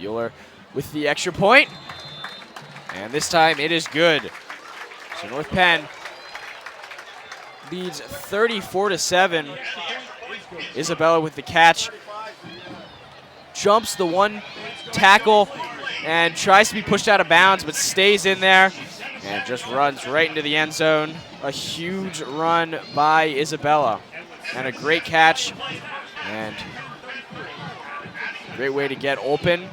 A: Bueller with the extra point. And this time it is good. So North Penn leads 34-7. Isabella with the catch. Jumps the one tackle and tries to be pushed out of bounds, but stays in there and just runs right into the end zone. A huge run by Isabella, and a great catch, and great way to get open.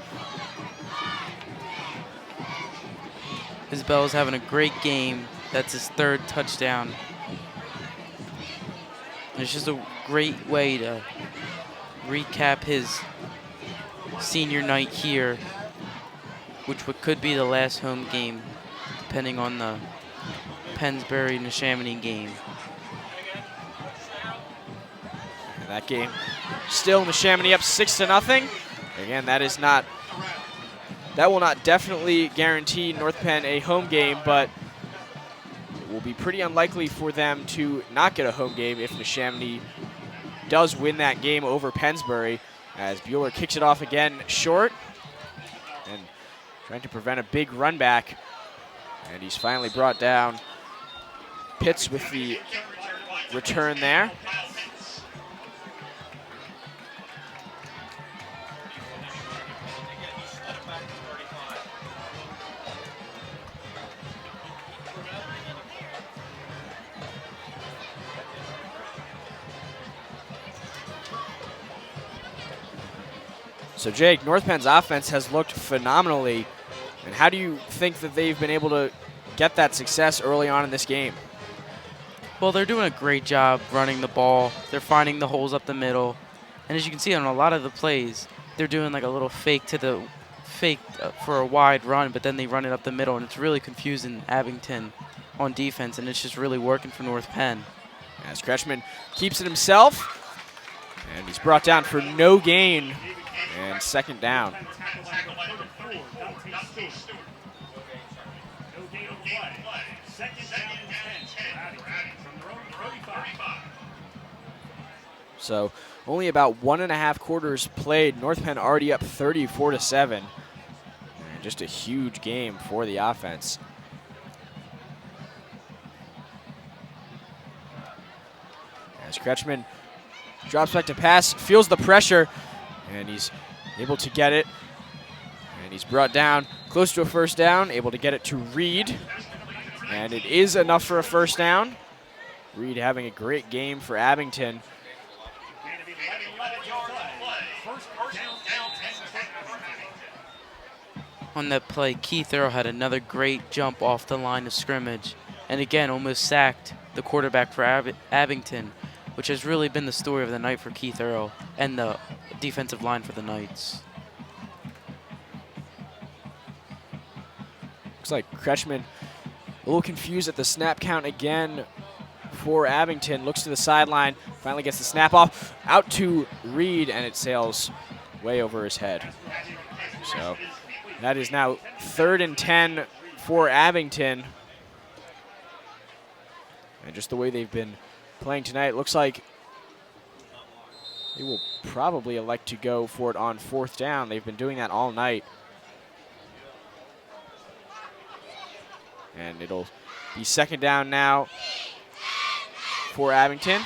C: Isabella's having a great game. That's his 3rd touchdown. And it's just a great way to recap his senior night here, which could be the last home game, depending on the Pennsbury-Neshaminy game.
A: And that game still Neshaminy up 6-0. Again, that will not definitely guarantee North Penn a home game, but it will be pretty unlikely for them to not get a home game if Neshaminy does win that game over Pennsbury, as Bueller kicks it off again short and trying to prevent a big run back. And he's finally brought down. Pitts with the return there. So Jake, North Penn's offense has looked phenomenally, and how do you think that they've been able to get that success early on in this game?
C: Well, they're doing a great job running the ball. They're finding the holes up the middle, and as you can see on a lot of the plays, they're doing like a little fake for a wide run, but then they run it up the middle, and it's really confusing Abington on defense, and it's just really working for North Penn.
A: As Kretschmann keeps it himself, and he's brought down for no gain. And 2nd down. So only about 1.5 quarters played. North Penn already up 34-7. And just a huge game for the offense. As Kretschmann drops back to pass, feels the pressure, and he's able to get it. And he's brought down close to a 1st down, able to get it to Reed. And it is enough for a 1st down. Reed having a great game for Abington.
C: On that play, Keith Earl had another great jump off the line of scrimmage, and again almost sacked the quarterback for Abington, which has really been the story of the night for Keith Earl and the defensive line for the Knights.
A: Looks like Kretschmann a little confused at the snap count again for Abington. Looks to the sideline, finally gets the snap off, out to Reed, and it sails way over his head. So that is now 3rd and 10 for Abington. And just the way they've been playing tonight, looks like they will probably elect to go for it on 4th down. They've been doing that all night. And it'll be 2nd down now for Abington.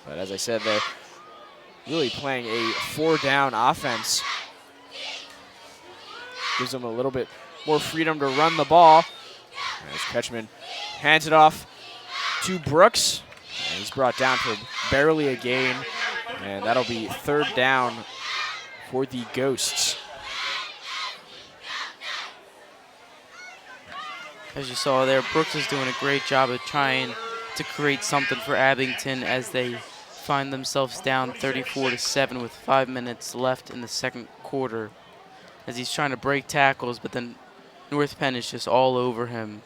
A: But as I said, they're really playing a 4-down offense. Gives them a little bit more freedom to run the ball. As Kretschmann hands it off to Brooks. And he's brought down for barely a gain. And that'll be 3rd down for the Ghosts.
C: As you saw there, Brooks is doing a great job of trying to create something for Abington as they find themselves down 34-7 with 5 minutes left in the 2nd quarter. As he's trying to break tackles, but then North Penn is just all over him.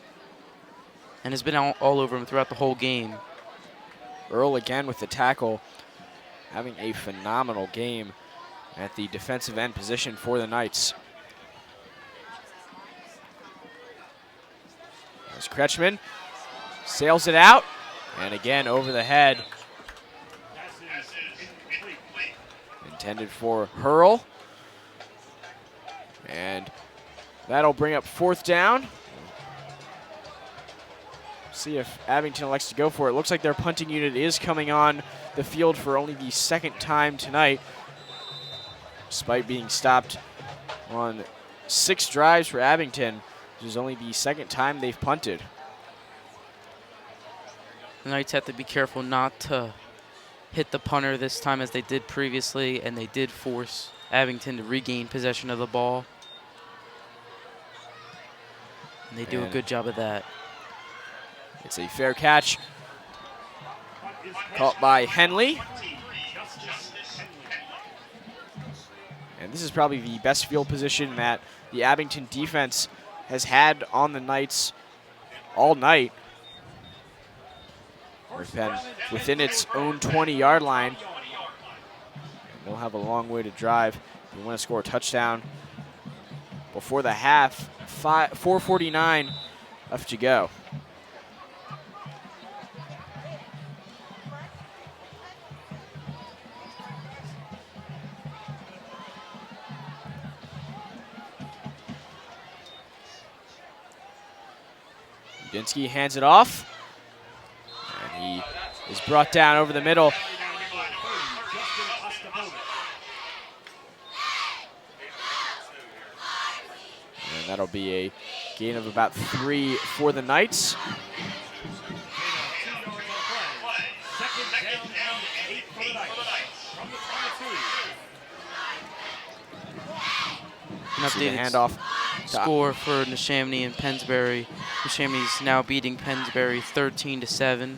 C: And has been all over him throughout the whole game.
A: Earl again with the tackle, having a phenomenal game at the defensive end position for the Knights. As Kretschmann sails it out, and again over the head. Intended for Hurl. And that'll bring up 4th down. See if Abington elects to go for it. Looks like their punting unit is coming on the field for only the 2nd time tonight, despite being stopped on 6 drives for Abington. This is only the second time they've punted.
C: The Knights have to be careful not to hit the punter this time as they did previously, and they did force Abington to regain possession of the ball. And they do a good job of that.
A: It's a fair catch. Caught by Henley. And this is probably the best field position that the Abington defense has had on the Knights all night. North Penn within its own 20-yard line. And they'll have a long way to drive. They want to score a touchdown before the half. 4:49 left to go. Udinsky hands it off. And he is brought down over the middle. And that'll be a gain of about 3 for the Knights.
C: An updated
A: handoff
C: score for Neshaminy and Pennsbury. Neshaminy's now beating Pennsbury 13-7.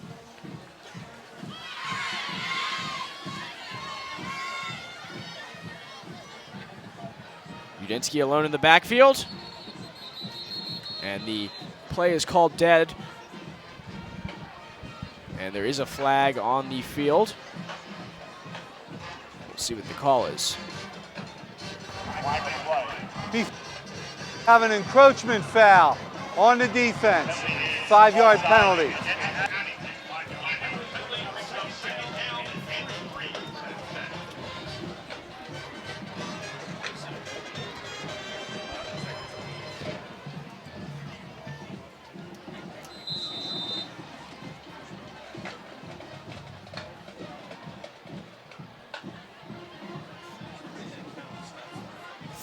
A: Udinsky alone in the backfield. And the play is called dead. And there is a flag on the field. We'll see what the call is.
D: Have an encroachment foul on the defense. 5-yard penalty.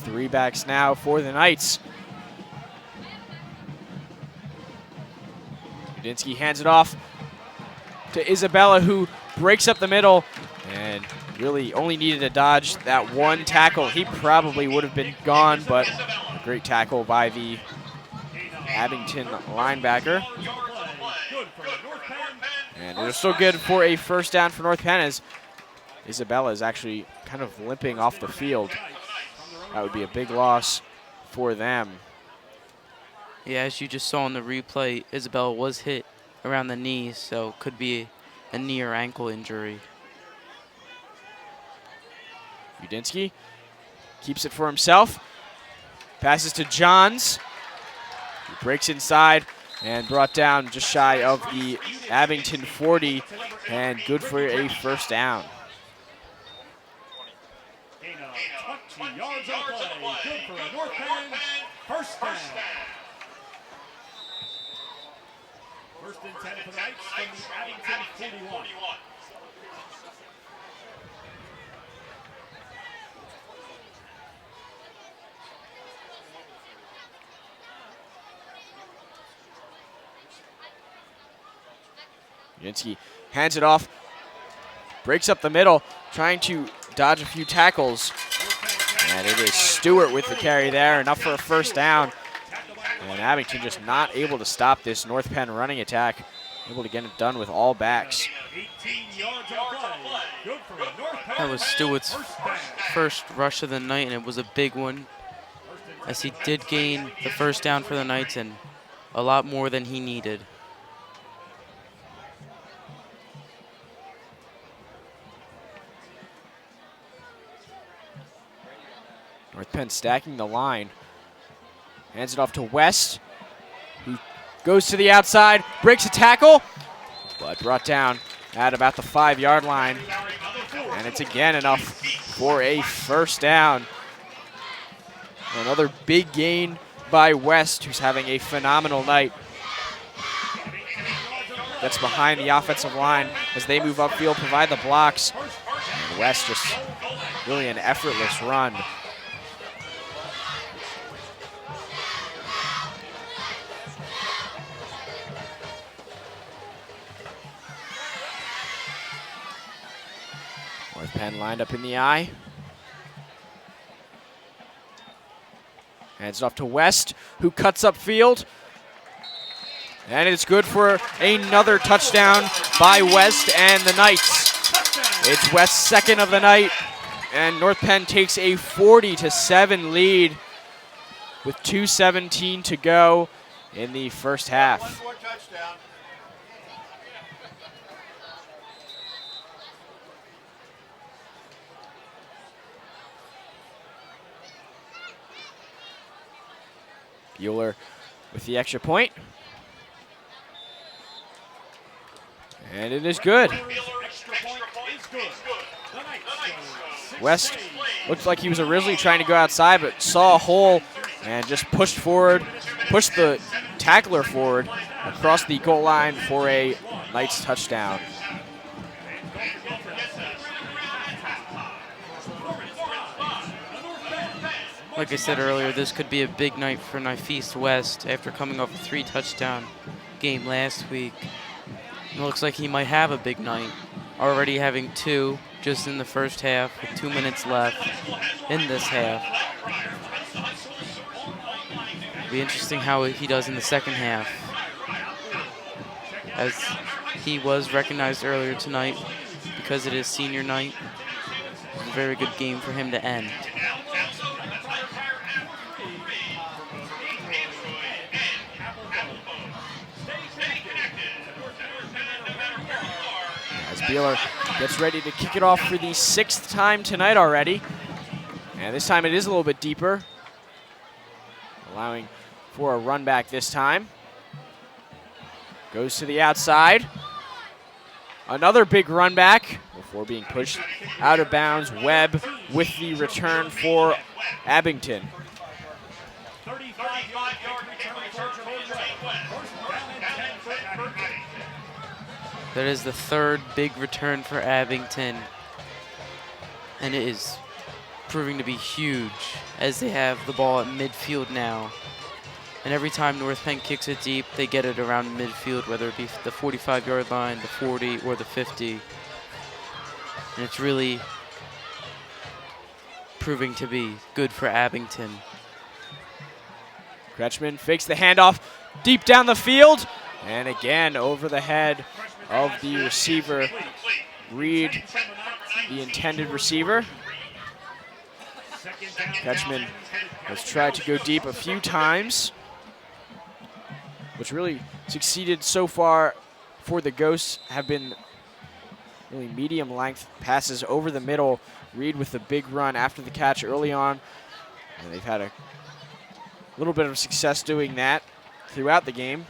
A: Three backs now for the Knights. Udinsky hands it off to Isabella, who breaks up the middle and really only needed to dodge that one tackle. He probably would have been gone, but a great tackle by the Abington linebacker. And it was still good for a first down for North Penn, as Isabella is actually kind of limping off the field. That would be a big loss for them.
C: Yeah, as you just saw in the replay, Isabella was hit around the knee, so could be a knee or ankle injury.
A: Udinsky keeps it for himself. Passes to Johns. He breaks inside and brought down just shy of the Abington 40, and good for a first down.
B: 20 yards of play. Good for a North Penn first down. First and 10 for the Knights from the Abington 41.
A: Udinsky hands it off, breaks up the middle, trying to dodge a few tackles. And it is Stewart with the carry there, enough for a first down. And Abington just not able to stop this North Penn running attack, able to get it done with all backs.
B: 18 yards of play. Good for a North Penn.
C: That was Stewart's first rush of the night, and it was a big one, as he did gain the first down for the Knights and a lot more than he needed.
A: North Penn stacking the line. Hands it off to West, who goes to the outside, breaks a tackle, but brought down at about the 5-yard line. And it's again enough for a first down. Another big gain by West, who's having a phenomenal night. Gets behind the offensive line as they move upfield, provide the blocks. And West just really an effortless run. North Penn lined up in the eye. Hands it off to West, who cuts up field. And it's good for another touchdown by West and the Knights. It's West's second of the night, and North Penn takes a 40-7 lead with 2:17 to go in the first half.
D: One more touchdown.
A: Bueller with the extra point. And it is good. West looked like he was originally trying to go outside, but saw a hole and just pushed forward, pushed the tackler forward across the goal line for a Knights touchdown.
C: Like I said earlier, this could be a big night for Northeast West after coming off a 3-touchdown game last week. It looks like he might have a big night, already having 2 just in the first half with 2 minutes left in this half. It'll be interesting how he does in the second half, as he was recognized earlier tonight because it is senior night. It's a very good game for him to end.
A: Bueller gets ready to kick it off for the 6th time tonight already. And this time it is a little bit deeper, allowing for a run back this time. Goes to the outside. Another big run back before being pushed out of bounds. Webb with the return for Abington.
B: 35-yard return for
C: That is the 3rd big return for Abington, and it is proving to be huge as they have the ball at midfield now. And every time North Penn kicks it deep, they get it around midfield, whether it be the 45-yard line, the 40, or the 50. And it's really proving to be good for Abington.
A: Kretschmann fakes the handoff deep down the field, and again over the head of the receiver. Reed, the intended receiver. Kretschmann has tried to go deep a few times, which really succeeded so far for the Ghosts. Have been really medium length passes over the middle. Reed with the big run after the catch early on. And they've had a little bit of success doing that throughout the game.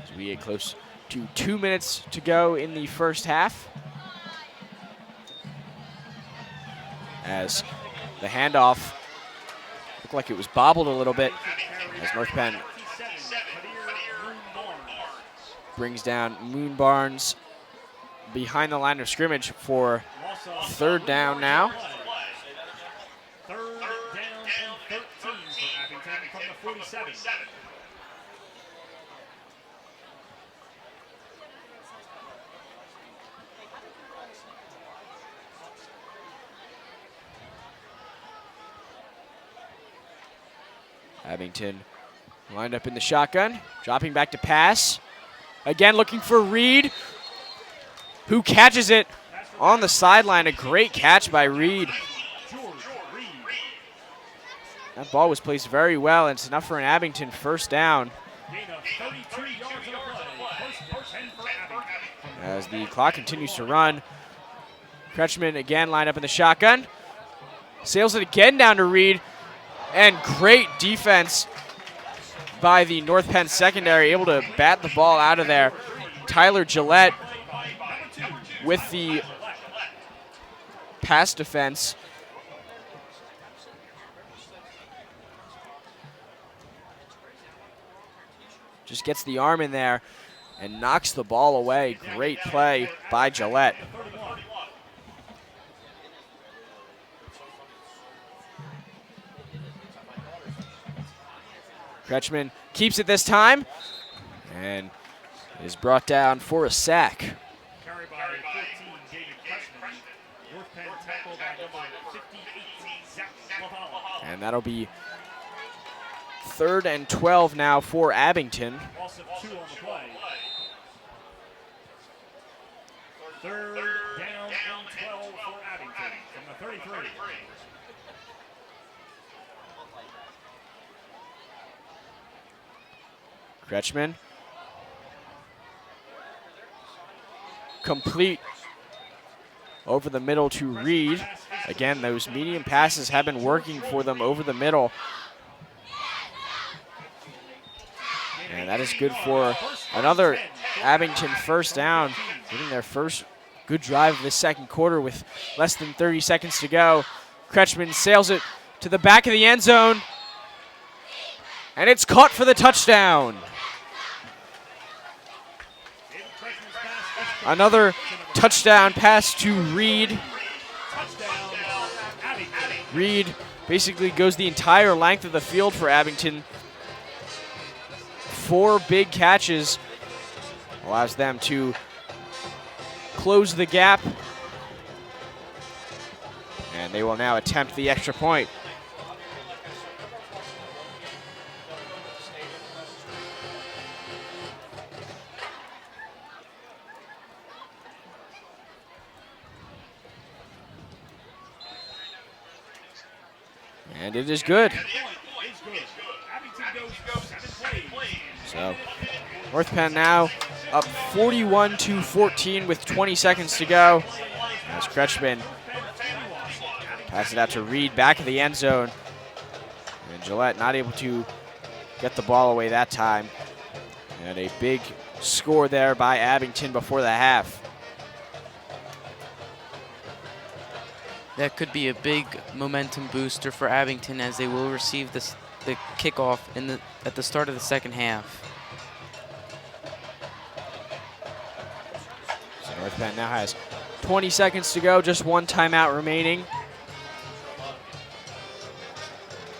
A: As we get close to 2 minutes to go in the first half. As the handoff looked like it was bobbled a little bit, as North Penn brings down Moon Barnes behind the line of scrimmage for 3rd down now.
B: 3rd down and 13 for Abington from the 47.
A: Abington lined up in the shotgun, dropping back to pass. Again looking for Reed, who catches it on the sideline. A great catch by Reed. That ball was placed very well, and it's enough for an Abington 1st down. As the clock continues to run, Kretschmann again lined up in the shotgun. Sails it again down to Reed, and great defense by the North Penn secondary, able to bat the ball out of there. Tyler Gillette with the pass defense. Just gets the arm in there and knocks the ball away. Great play by Gillette. Kretschmann keeps it this time and is brought down for a sack. And that'll be 3rd and 12 now for Abington.
B: Loss of 2 on the play. 3rd down and 12 for Abington from the 33.
A: Kretschmann. Complete over the middle to Reed. Again, those medium passes have been working for them over the middle. And that is good for another Abington first down, getting their first good drive of the second quarter with less than 30 seconds to go. Kretschmann sails it to the back of the end zone, and it's caught for the touchdown. Another touchdown pass to Reed. Reed basically goes the entire length of the field for Abington. 4 big catches allows them to close the gap. And they will now attempt the extra point. And it is good. So North Penn now up 41-14 with 20 seconds to go. As Kretschmann passes it out to Reed, back of the end zone. And Gillette not able to get the ball away that time. And a big score there by Abington before the half.
C: That could be a big momentum booster for Abington, as they will receive the kickoff at the start of the second half.
A: So North Penn now has 20 seconds to go, just 1 timeout remaining.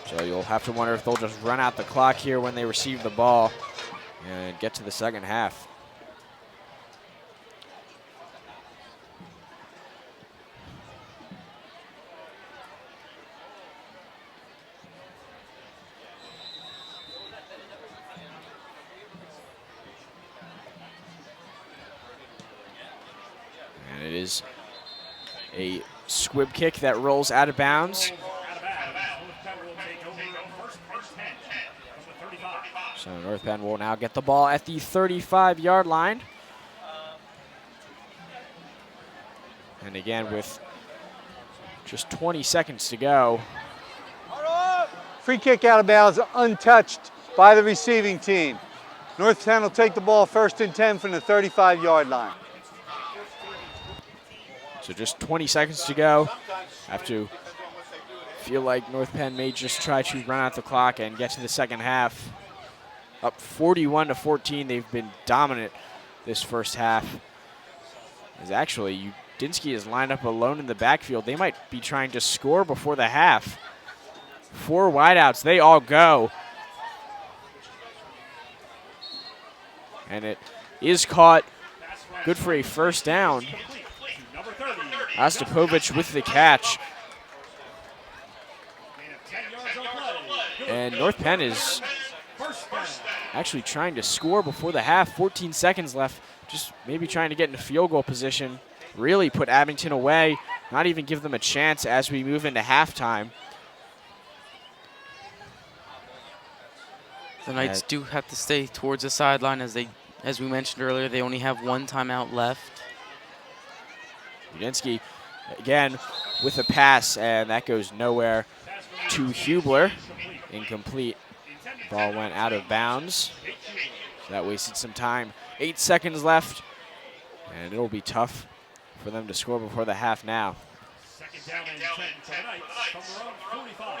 A: So you'll have to wonder if they'll just run out the clock here when they receive the ball and get to the second half. And it is a squib kick that rolls out of bounds. So North Penn will now get the ball at the 35-yard line. And again, with just 20 seconds to go.
D: Free kick out of bounds, untouched by the receiving team. North Penn will take the ball 1st and 10 from the 35-yard line.
A: So just 20 seconds to go. Have to feel like North Penn may just try to run out the clock and get to the second half. Up 41-14, they've been dominant this first half. As actually, Udinsky is lined up alone in the backfield. They might be trying to score before the half. 4 wideouts, they all go. And it is caught. Good for a first down. Ostapovich with the catch. And North Penn is actually trying to score before the half. 14 seconds left. Just maybe trying to get into field goal position. Really put Abington away. Not even give them a chance as we move into halftime.
C: The Knights do have to stay towards the sideline, as we mentioned earlier, they only have 1 timeout left.
A: Udinsky again with a pass, and that goes nowhere to Hubler. Incomplete. Ball went out of bounds. So that wasted some time. 8 seconds left, and it'll be tough for them to score before the half now.
B: Second down and 10 for the Knights from their own 45.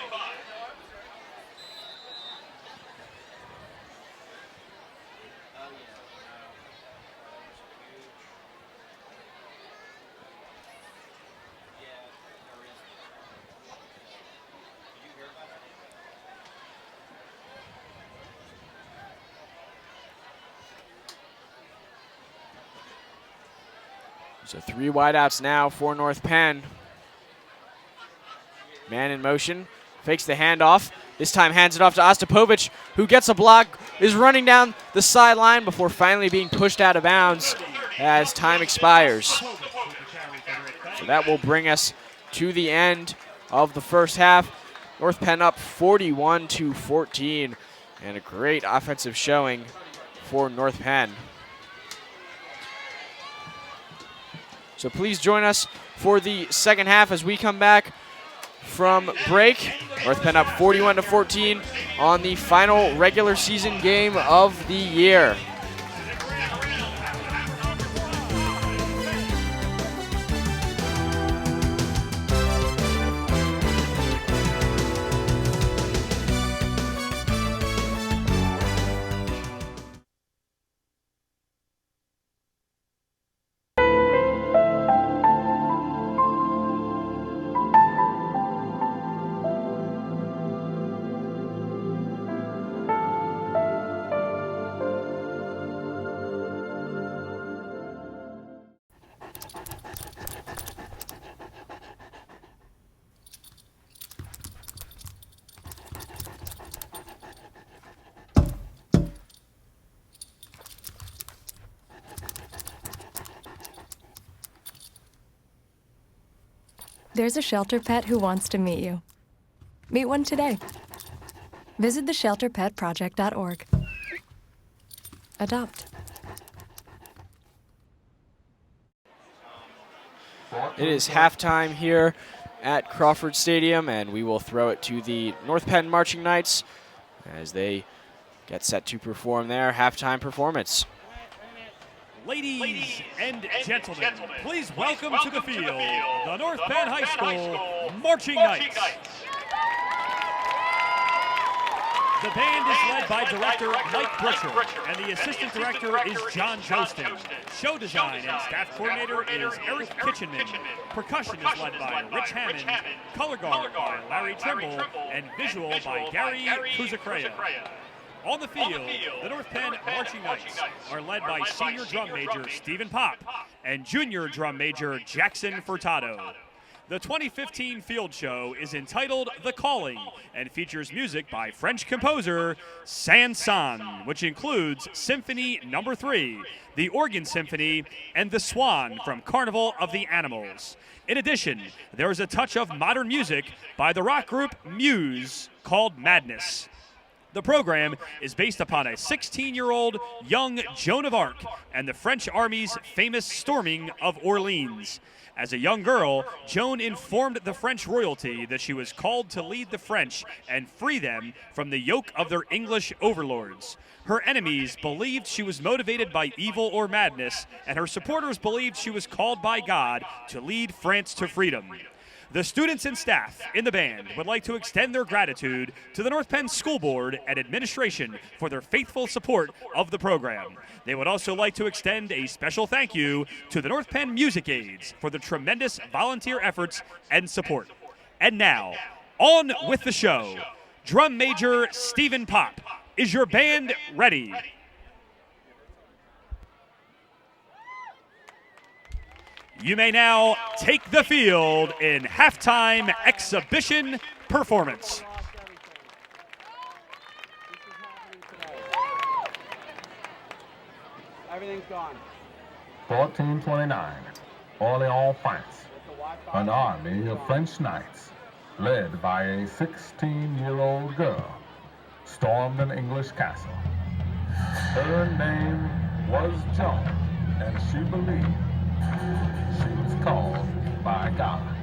A: So 3 wideouts now for North Penn. Man in motion, fakes the handoff. This time hands it off to Ostapovich, who gets a block, is running down the sideline before finally being pushed out of bounds as time expires. So that will bring us to the end of the first half. North Penn up 41-14, and a great offensive showing for North Penn. So please join us for the second half as we come back from break. North Penn up 41-14 on the final regular season game of the year.
E: There's a shelter pet who wants to meet you. Meet one today. Visit theshelterpetproject.org. Adopt.
A: It is halftime here at Crawford Stadium, and we will throw it to the North Penn Marching Knights as they get set to perform their halftime performance.
B: Ladies and gentlemen, please welcome to the field the North Penn High School Marching Knights. The band is led by director Mike Butcher, and the assistant director is John Jostin. Show design and staff coordinator is Eric Kitchenman. Percussion is led by Rich Hammond, color guard by Larry Trimble, and visual by Gary Kuzakrea. On the field, the North Penn Marching Knights are led by senior drum major Stephen Pop and junior drum major Jackson Furtado. The 2015 field show is entitled The Calling and features music by French composer Saint-Saëns, which includes Symphony No. 3, the Organ Symphony, and The Swan from Carnival of the Animals. In addition, there is a touch of modern music by the rock group Muse called Madness. The program is based upon a 16-year-old young Joan of Arc and the French Army's famous storming of Orleans. As a young girl, Joan informed the French royalty that she was called to lead the French and free them from the yoke of their English overlords. Her enemies believed she was motivated by evil or madness, and her supporters believed she was called by God to lead France to freedom. The students and staff in the band would like to extend their gratitude to the North Penn School Board and administration for their faithful support of the program. They would also like to extend a special thank you to the North Penn Music Aids for the tremendous volunteer efforts and support. And now, on with the show. Drum Major Stephen Pop, is your band ready? You may now take the field in halftime exhibition performance.
D: Everything's gone.
F: 1429, Orléans, France. An army of French knights, led by a 16-year-old girl, stormed an English castle. Her name was Joan, and she believed she was called by God.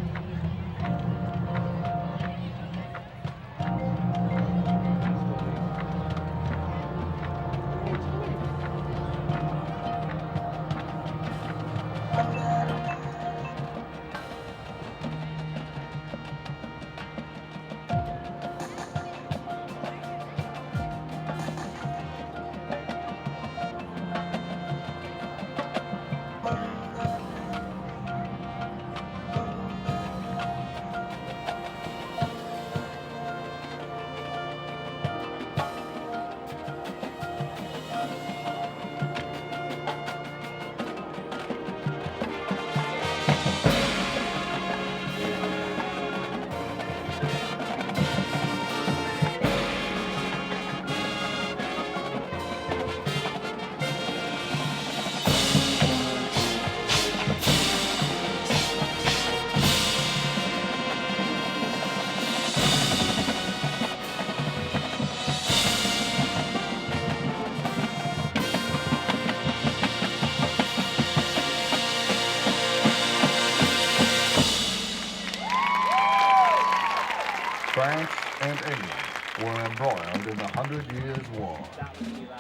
F: were embroiled in the 100 Years' War.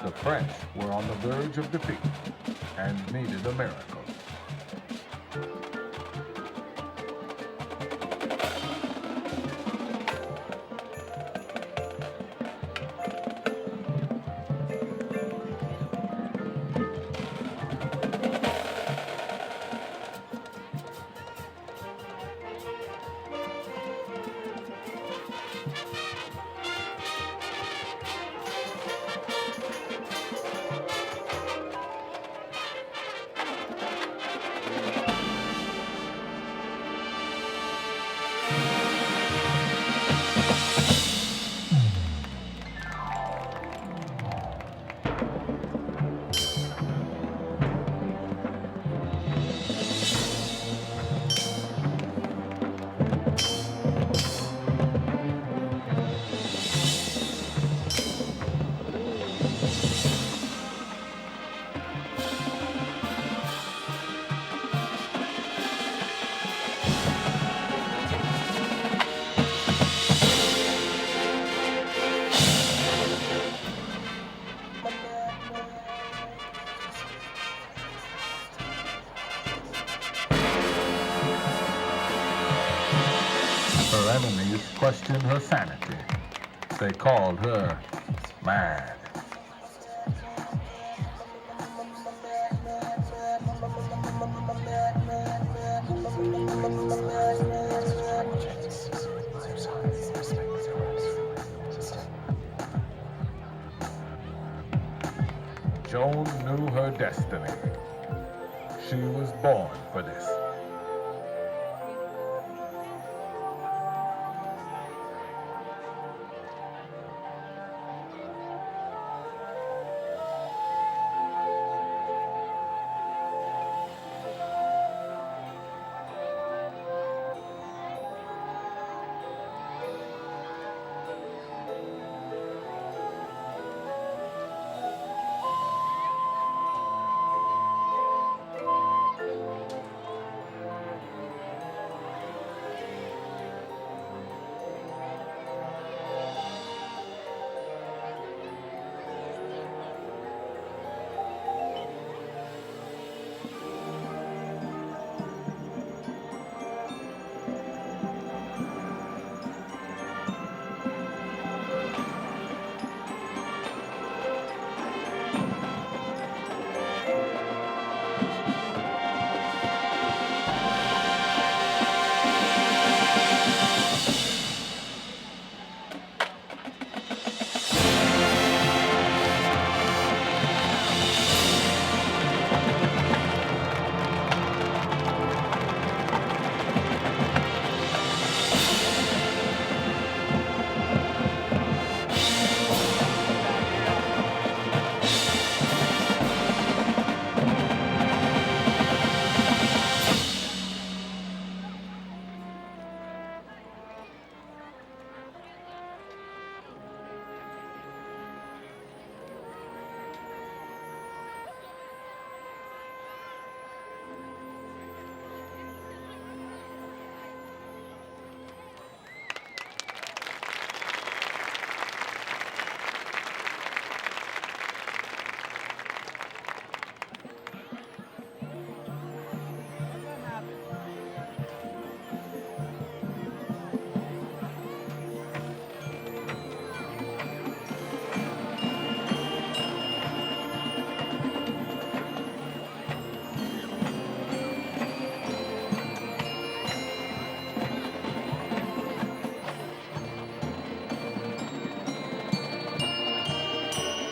F: The French were on the verge of defeat and needed a miracle. Her enemies questioned her sanity. They called her mad. Joan knew her destiny. She was born for this.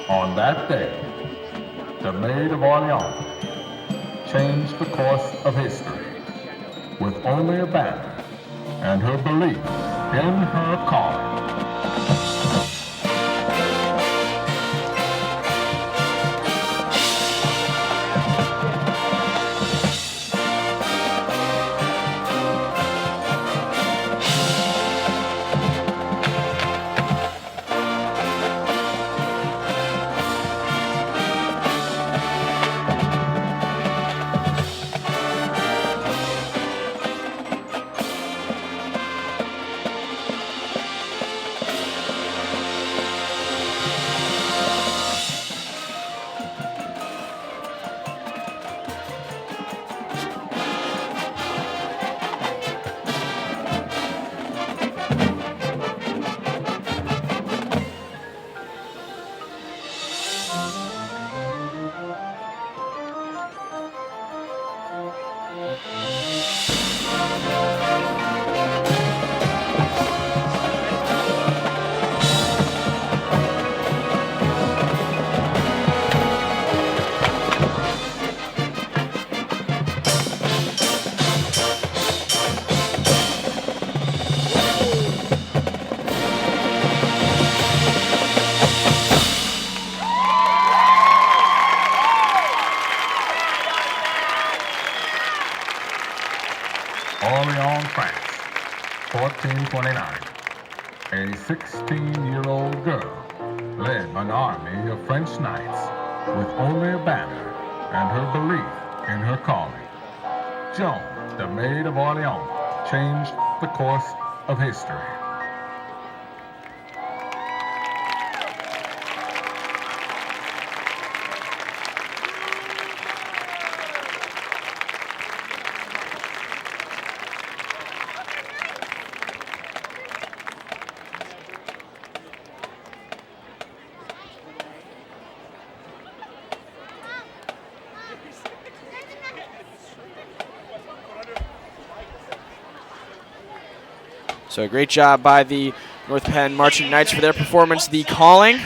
F: On that day, the Maid of Orleans changed the course of history with only a banner and her belief in her calling. Orléans, France, 1429. A 16-year-old girl led an army of French knights with only a banner and her belief in her calling. Joan, the Maid of Orleans, changed the course of history.
A: So great job by the North Penn Marching Knights for their performance. The Calling.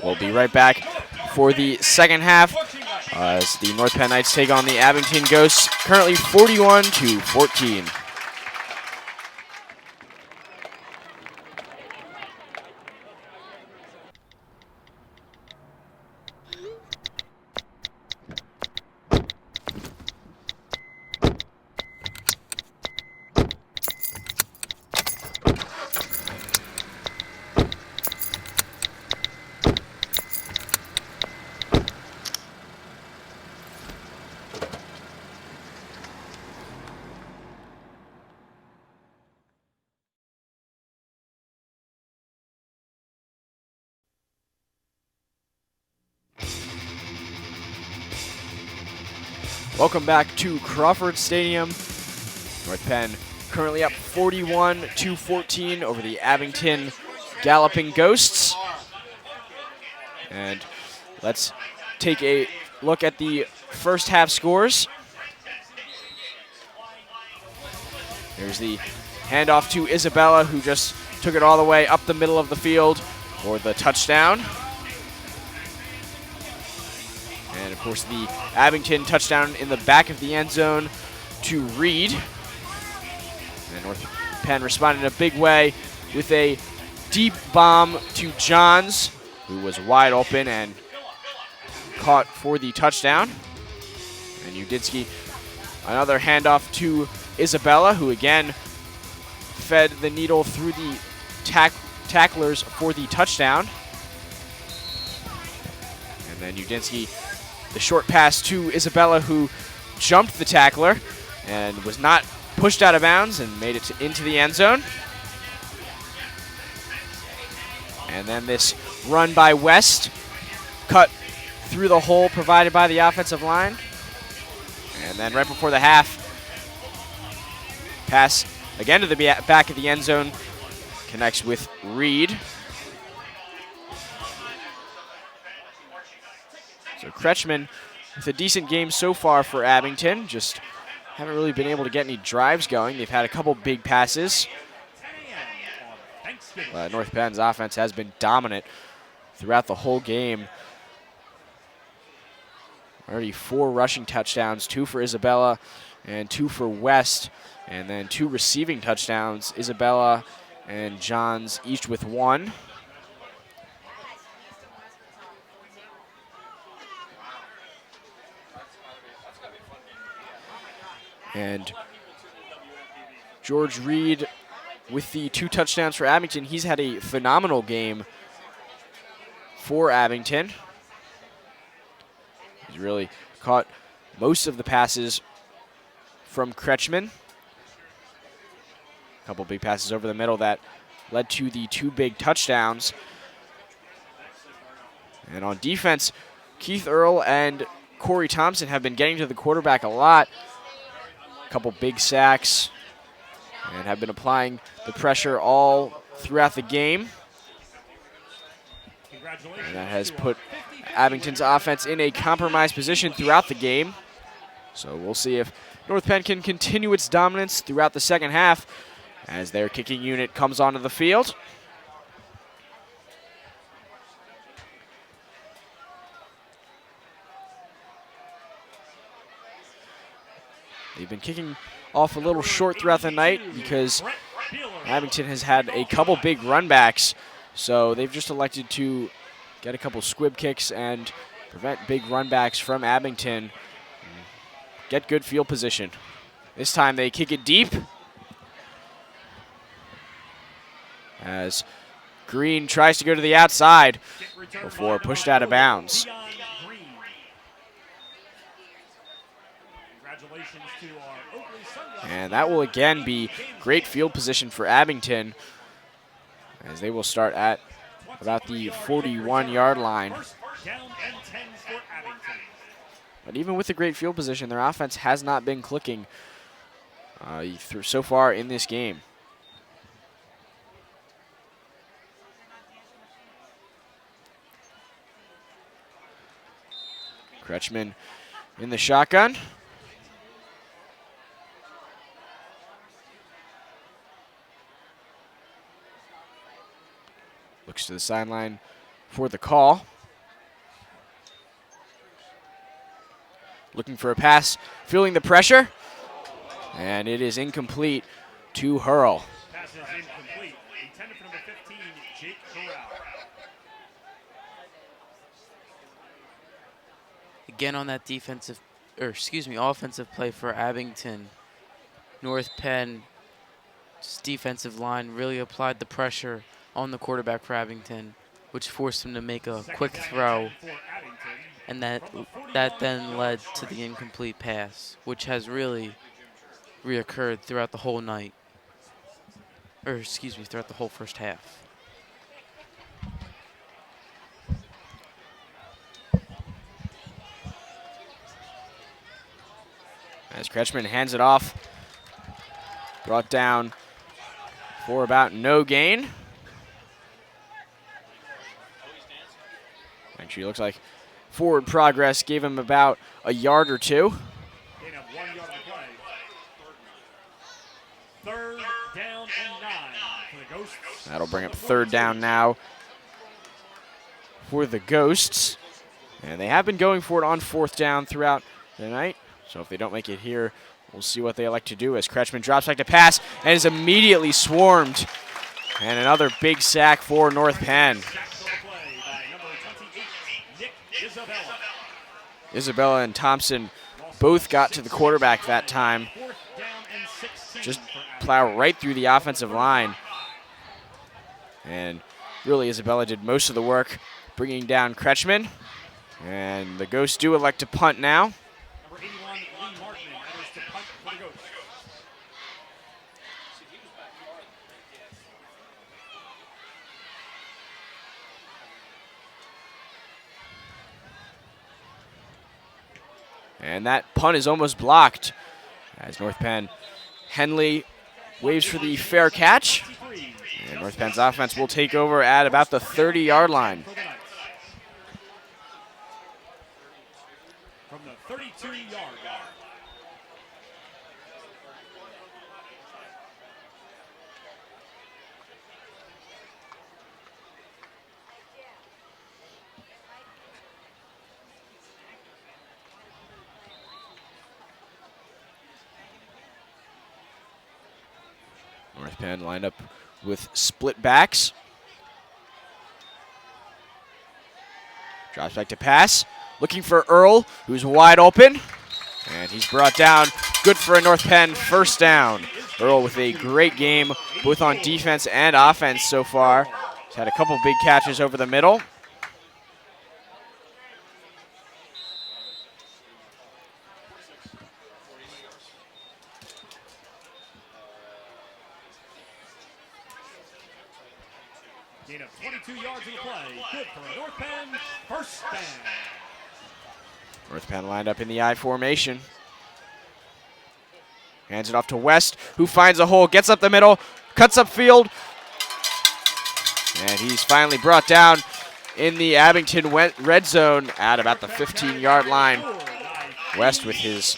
A: We'll be right back for the second half as the North Penn Knights take on the Abington Ghosts, currently 41-14. Welcome back to Crawford Stadium. North Penn currently up 41-14 over the Abington Galloping Ghosts. And let's take a look at the first half scores. Here's the handoff to Isabella, who just took it all the way up the middle of the field for the touchdown. And of course the Abington touchdown in the back of the end zone to Reed. And North Penn responded in a big way with a deep bomb to Johns, who was wide open and caught for the touchdown. And Udinski, another handoff to Isabella, who again fed the needle through the tacklers for the touchdown. And then Udinski, the short pass to Isabella, who jumped the tackler and was not pushed out of bounds and made it into the end zone. And then this run by West, cut through the hole provided by the offensive line. And then right before the half, pass again to the back of the end zone, connects with Reed. So Kretschmann with a decent game so far for Abington, just haven't really been able to get any drives going. They've had a couple big passes. North Penn's offense has been dominant throughout the whole game. Already 4 rushing touchdowns, 2 for Isabella and 2 for West, and then 2 receiving touchdowns, Isabella and Johns each with 1. And George Reed with the 2 touchdowns for Abington. He's had a phenomenal game for Abington. He's really caught most of the passes from Kretschmann. A couple big passes over the middle that led to the 2 big touchdowns. And on defense, Keith Earl and Corey Thompson have been getting to the quarterback a lot. A couple big sacks, and have been applying the pressure all throughout the game. And that has put Abington's offense in a compromised position throughout the game. So we'll see if North Penn can continue its dominance throughout the second half as their kicking unit comes onto the field. They've been kicking off a little short throughout the night because Abington has had a couple big runbacks, so they've just elected to get a couple squib kicks and prevent big runbacks from Abington. Get good field position. This time they kick it deep as Green tries to go to the outside before pushed out of bounds. And that will again be great field position for Abington as they will start at about the 41-yard line. But even with the great field position, their offense has not been clicking so far in this game. Kretschmann in the shotgun. Looks to the sideline for the call. Looking for a pass, feeling the pressure, and it is incomplete to Hurl.
B: Pass is incomplete. Intended for number 15, Jake Corral.
C: Again on that offensive play for Abington, North Penn's defensive line really applied the pressure on the quarterback for Abington, which forced him to make a quick throw, and that then led to the incomplete pass, which has really reoccurred throughout the whole night, throughout the whole first half.
A: As Kretschmann hands it off, brought down for about no gain. Actually, looks like forward progress gave him about a yard or two.
B: Gain of 1 yard of play. Third down and 9 for the Ghosts.
A: That'll bring up third down now for the Ghosts. And they have been going for it on fourth down throughout the night. So if they don't make it here, we'll see what they elect to do as Kretschmann drops back to pass and is immediately swarmed. And another big sack for North Penn. Isabella and Thompson both got to the quarterback that time. Just plow right through the offensive line. And really, Isabella did most of the work, bringing down Kretschmann. And the Ghosts do elect to punt now.
B: Number 81, Lee Markman, enters to punt for the Ghosts.
A: And that punt is almost blocked as North Penn. Henley waves for the fair catch. And North Penn's offense will take over at about the 30-yard line.
B: From the 32-yard line.
A: North Penn lined up with split backs. Drops back to pass. Looking for Earl, who's wide open. And he's brought down. Good for a North Penn first down. Earl with a great game, both on defense and offense so far. He's had a couple big catches over the middle.
B: Gain of 22 yards in the play. Good for a North Penn first down.
A: North Penn lined up in the I formation. Hands it off to West, who finds a hole, gets up the middle, cuts up field. And he's finally brought down in the Abington red zone at about the 15-yard line. West with his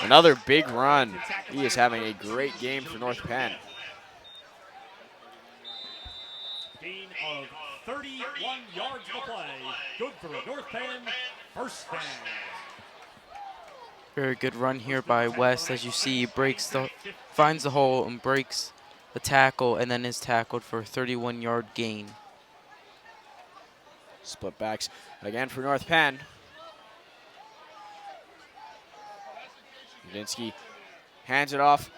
A: another big run. He is having a great game for North Penn.
B: Gain of 31 yards of the play. Good for a North Penn first down.
C: Very good run here by West. As you see, he finds the hole and breaks the tackle, and then is tackled for a 31-yard gain.
A: Split backs again for North Penn. Udinsky hands it off.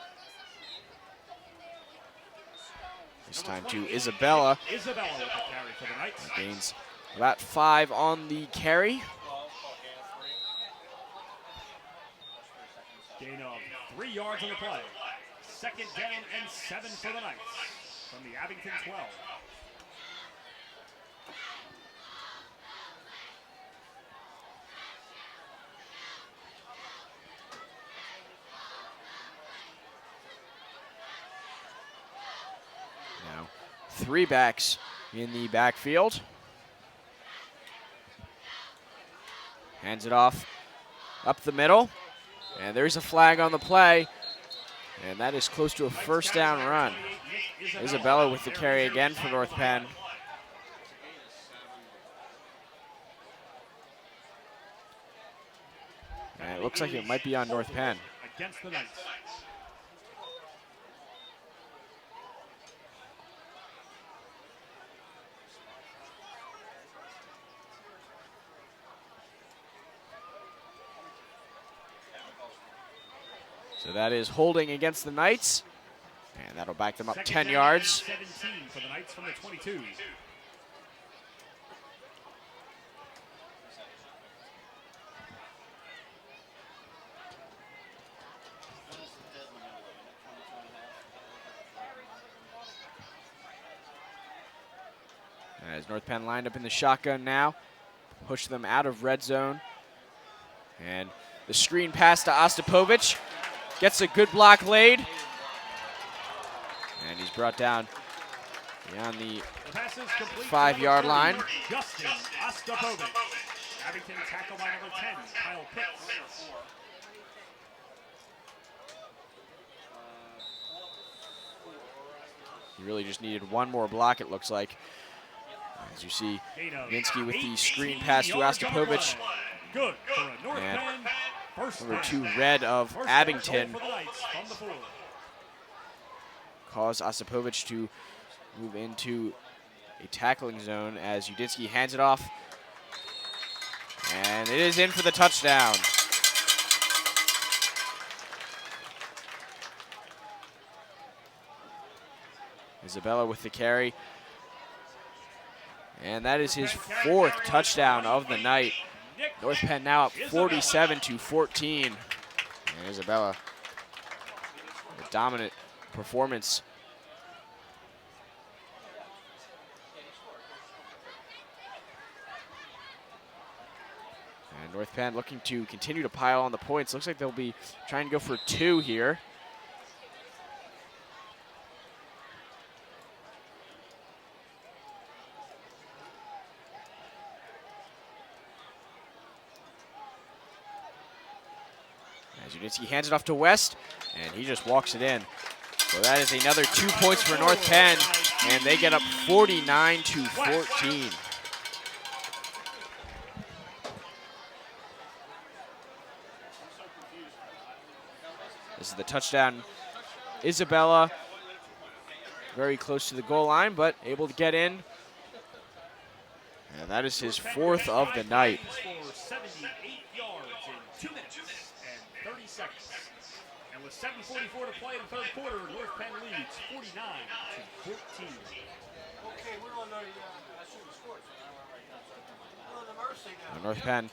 A: This time to Isabella.
B: Isabella with the carry for the Knights.
A: Gains about 5 on the carry.
B: Gain of 3 yards on the play. Second down and 7 for the Knights from the Abington 12.
A: Now 3 backs in the backfield. Hands it off up the middle. And there's a flag on the play. And that is close to a first down run. Isabella with the carry again for North Penn. And it looks like it might be on North Penn.
B: Against the Knights.
A: So that is holding against the Knights. And that'll back them up
B: Second
A: 10
B: down
A: yards.
B: and 17 for the Knights from the 22.
A: As North Penn lined up in the shotgun now. Push them out of red zone. And the screen pass to Ostapovich. Gets a good block laid. And he's brought down beyond the 5-yard line.
B: Justin Ostapovich. Abington tackle by number 10, Kyle Pitts.
A: He really just needed one more block, it looks like. As you see, Minsky with the screen pass to Ostapovich.
B: Good for a North
A: And
B: Penn first
A: number
B: down.
A: 2, Red of
B: First
A: Abington,
B: down for the Knights from the 4.
A: cause Ostapovich to move into a tackling zone as Udinsky hands it off. And it is in for the touchdown. Isabella with the carry. And that is his 4th touchdown of the night. North Penn now up 47-14. And Isabella, a dominant performance. And North Penn looking to continue to pile on the points. Looks like they'll be trying to go for 2 here. As Udinsky hands it off to West, and he just walks it in. So that is another 2 points for North Penn, and they get up 49-14. This is the touchdown. Isabella, very close to the goal line, but able to get in. And that is his 4th of the night.
B: For 78 yards in 2 minutes and 30 seconds. And with 7:44 to play in the 3rd quarter, North Penn leads 49-14.
D: Okay, we're on the sports. We're on the Mercy now.
A: North Penn.
D: On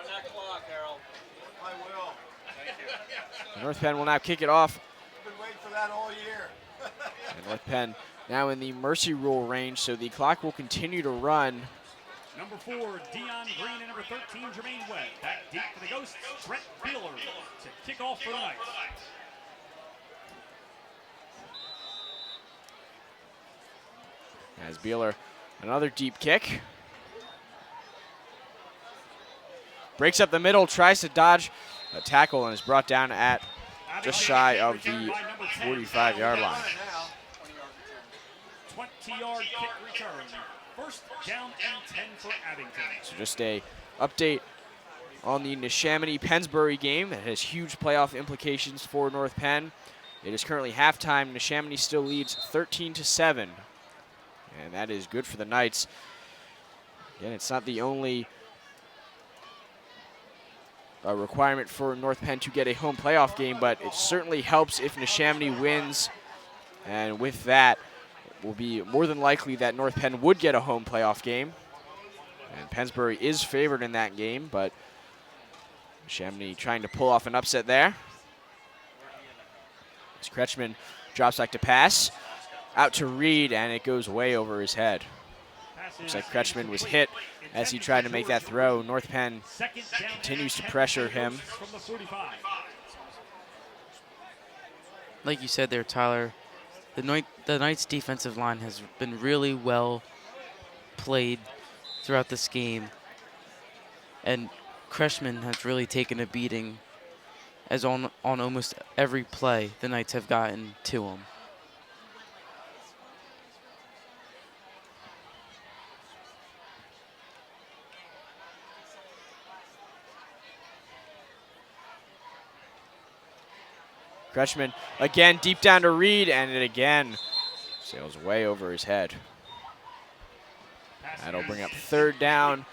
D: that clock, Harold. I will. Thank you.
A: North Penn will now kick it off.
D: I've been waiting for that all year.
A: And North Penn now in the mercy rule range, so the clock will continue to run.
B: Number 4, Dion Green, and number 13, Jermaine Webb. Back deep for the Ghosts, Brett Beeler to kick off for the Knights.
A: As Beeler, another deep kick. breaks up the middle, tries to dodge a tackle, and is brought down at just shy of the 45-yard line.
B: 20-yard kick return. First down and 10 for Abington.
A: So just a update on the Neshaminy-Pennsbury game that has huge playoff implications for North Penn. It is currently halftime. Neshaminy still leads 13-7, and that is good for the Knights. Again, it's not the only requirement for North Penn to get a home playoff game, but it certainly helps if Neshaminy wins, and with that, it will be more than likely that North Penn would get a home playoff game. And Pennsbury is favored in that game, but Neshaminy trying to pull off an upset there. As Kretschmann drops back to pass, out to Reed, and it goes way over his head. Looks like Kretschmann was hit as he tried to make that throw. North Penn continues to pressure him.
C: Like you said there, Tyler, the Knights' defensive line has been really well played throughout this game, and Kretschmann has really taken a beating, as on almost every play the Knights have gotten to him.
A: Kretschmann again deep down to Reed, and it again sails way over his head. That'll bring up third down,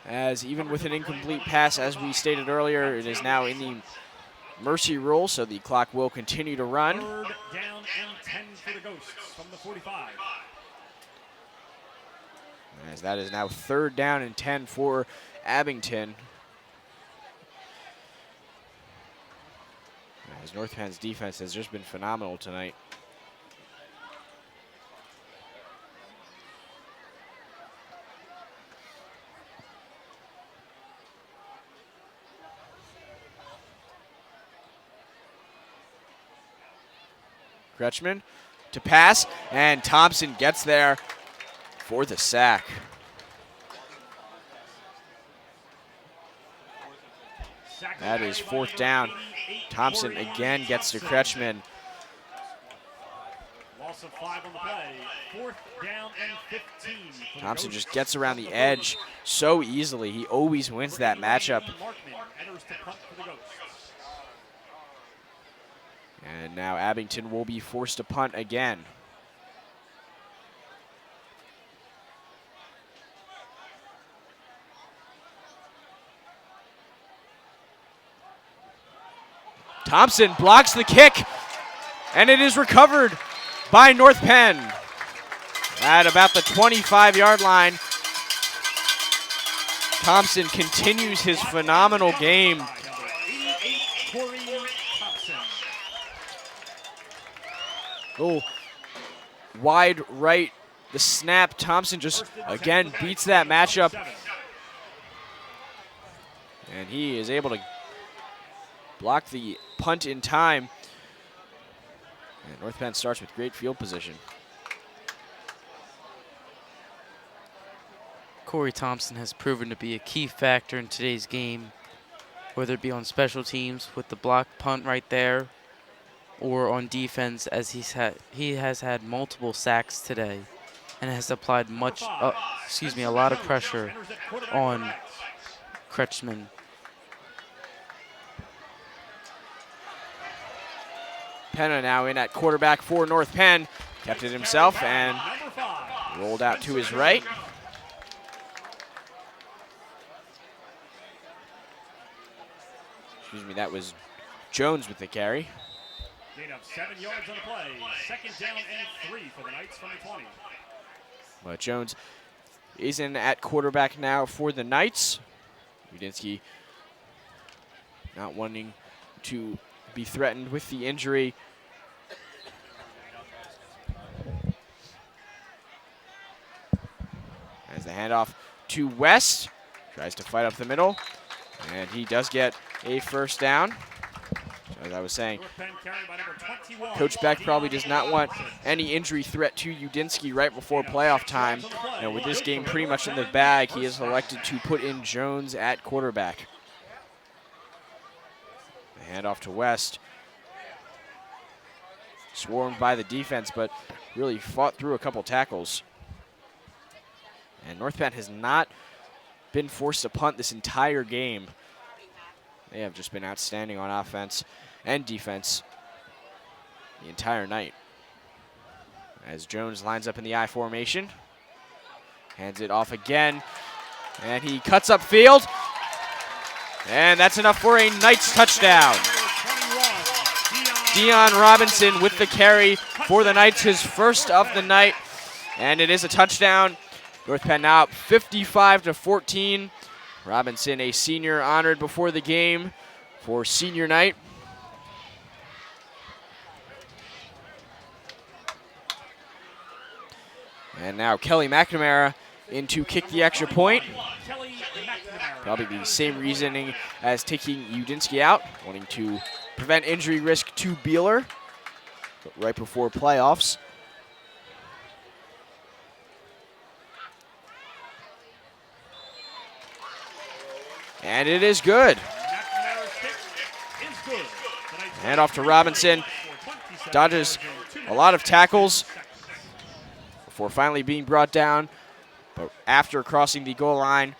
A: as even with an incomplete pass, as we stated earlier, it is now in the mercy rule, so the clock will continue to run.
B: Third down and 10 for the Ghosts from the 45.
A: As that is now third down and 10 for Abington. As North Penn's defense has just been phenomenal tonight. Kretschmann to pass, and Thompson gets there for the sack. That is fourth down. Thompson again gets to Kretschmann.
B: Loss of 5 on the play. Fourth down and 15.
A: Thompson just gets around the edge so easily. He always wins that matchup. And now Abington will be forced to punt again. Thompson blocks the kick, and it is recovered by North Penn at about the 25-yard line. Thompson continues his phenomenal game. Oh, wide right, the snap. Thompson just, again, beats that matchup. And he is able to block the punt in time. And North Penn starts with great field position.
C: Corey Thompson has proven to be a key factor in today's game, whether it be on special teams with the block punt right there, or on defense, as he has had multiple sacks today, and has applied a lot of pressure on Kretschmann.
A: Penn now in at quarterback for North Penn. Kept it himself and rolled out to his right. Excuse me, that was Jones with the carry.
B: Gain of 7 yards on the play. Second down and 3 for the Knights from the 20.
A: But Jones is in at quarterback now for the Knights. Udinsky not wanting to be threatened with the injury. As the handoff to West, tries to fight up the middle, and he does get a first down. As I was saying, Coach Beck probably does not want any injury threat to Udinsky right before playoff time. And with this game pretty much in the bag, he has elected to put in Jones at quarterback. Hand off to West. Swarmed by the defense, but really fought through a couple tackles. And North Penn has not been forced to punt this entire game. They have just been outstanding on offense and defense the entire night. As Jones lines up in the I formation. Hands it off again. And he cuts upfield. And that's enough for a Knights touchdown. Dion Robinson with the carry for the Knights, his first of the night. And it is a touchdown. North Penn now up 55-14. Robinson, a senior, honored before the game for senior night. And now Kelly McNamara in to kick the extra point. Probably the same reasoning as taking Udinsky out, wanting to prevent injury risk to Beeler right before playoffs. And it is good. And off to Robinson. Dodges a lot of tackles before finally being brought down. But after crossing the goal line,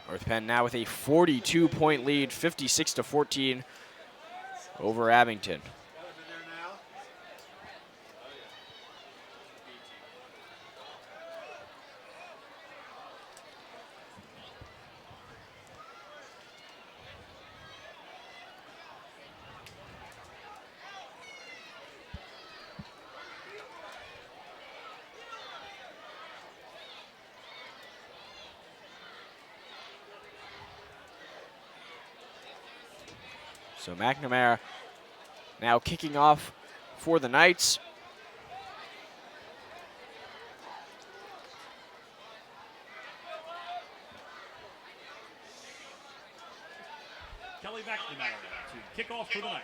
A: North Penn now with a 42-point lead, 56-14 over Abington. So McNamara now kicking off for the Knights.
B: Kelly McNamara to kick off for the Knights.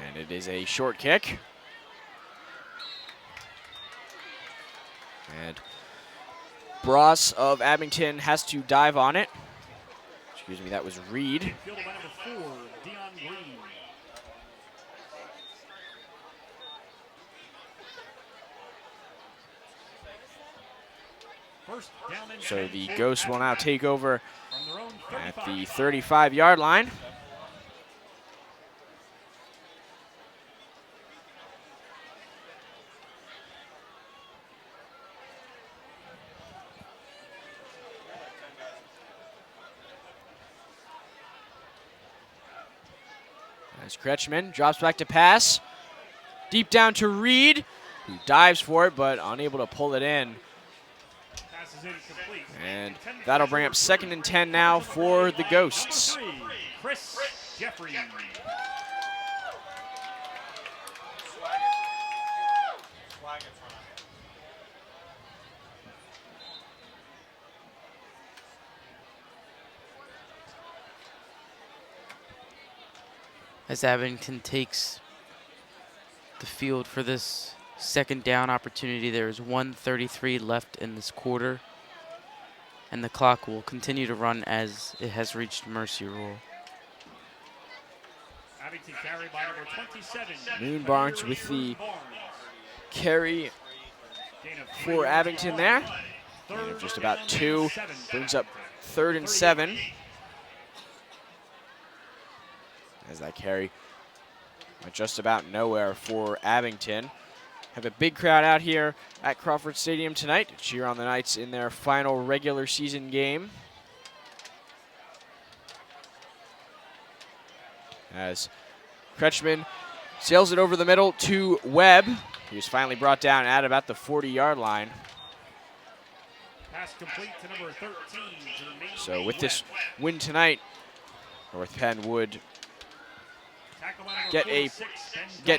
A: And it is a short kick. And Bross of Abington has to dive on it. Excuse me, that was Reed.
B: Fielded by number 4, Dion Green. First down and
A: So
B: 10
A: the
B: for
A: Ghosts will now take over
B: from their own
A: at
B: 35.
A: the 35-yard line. As Kretschmann drops back to pass. Deep down to Reed, who dives for it, but unable to pull it in.
B: Pass is incomplete.
A: And that'll bring up 2nd and 10 now for the Ghosts.
B: Number 3, Chris Jeffrey.
C: As Abington takes the field for this second down opportunity, there is 1:33 left in this quarter, and the clock will continue to run as it has reached mercy rule.
B: Abington carried by number 27.
A: Moon Barnes with the
B: Barnes.
A: carry
B: Gain of
A: for
B: 3
A: Abington there.
B: Third
A: Gain of just about 2,
B: and 7.
A: brings up 3rd and 7. As that carry went just about nowhere for Abington. Have a big crowd out here at Crawford Stadium tonight to cheer on the Knights in their final regular season game. As Kretschmann sails it over the middle to Webb. He was finally brought down at about the 40-yard line.
B: Pass complete to number 13.
A: So with this win tonight, North Penn would get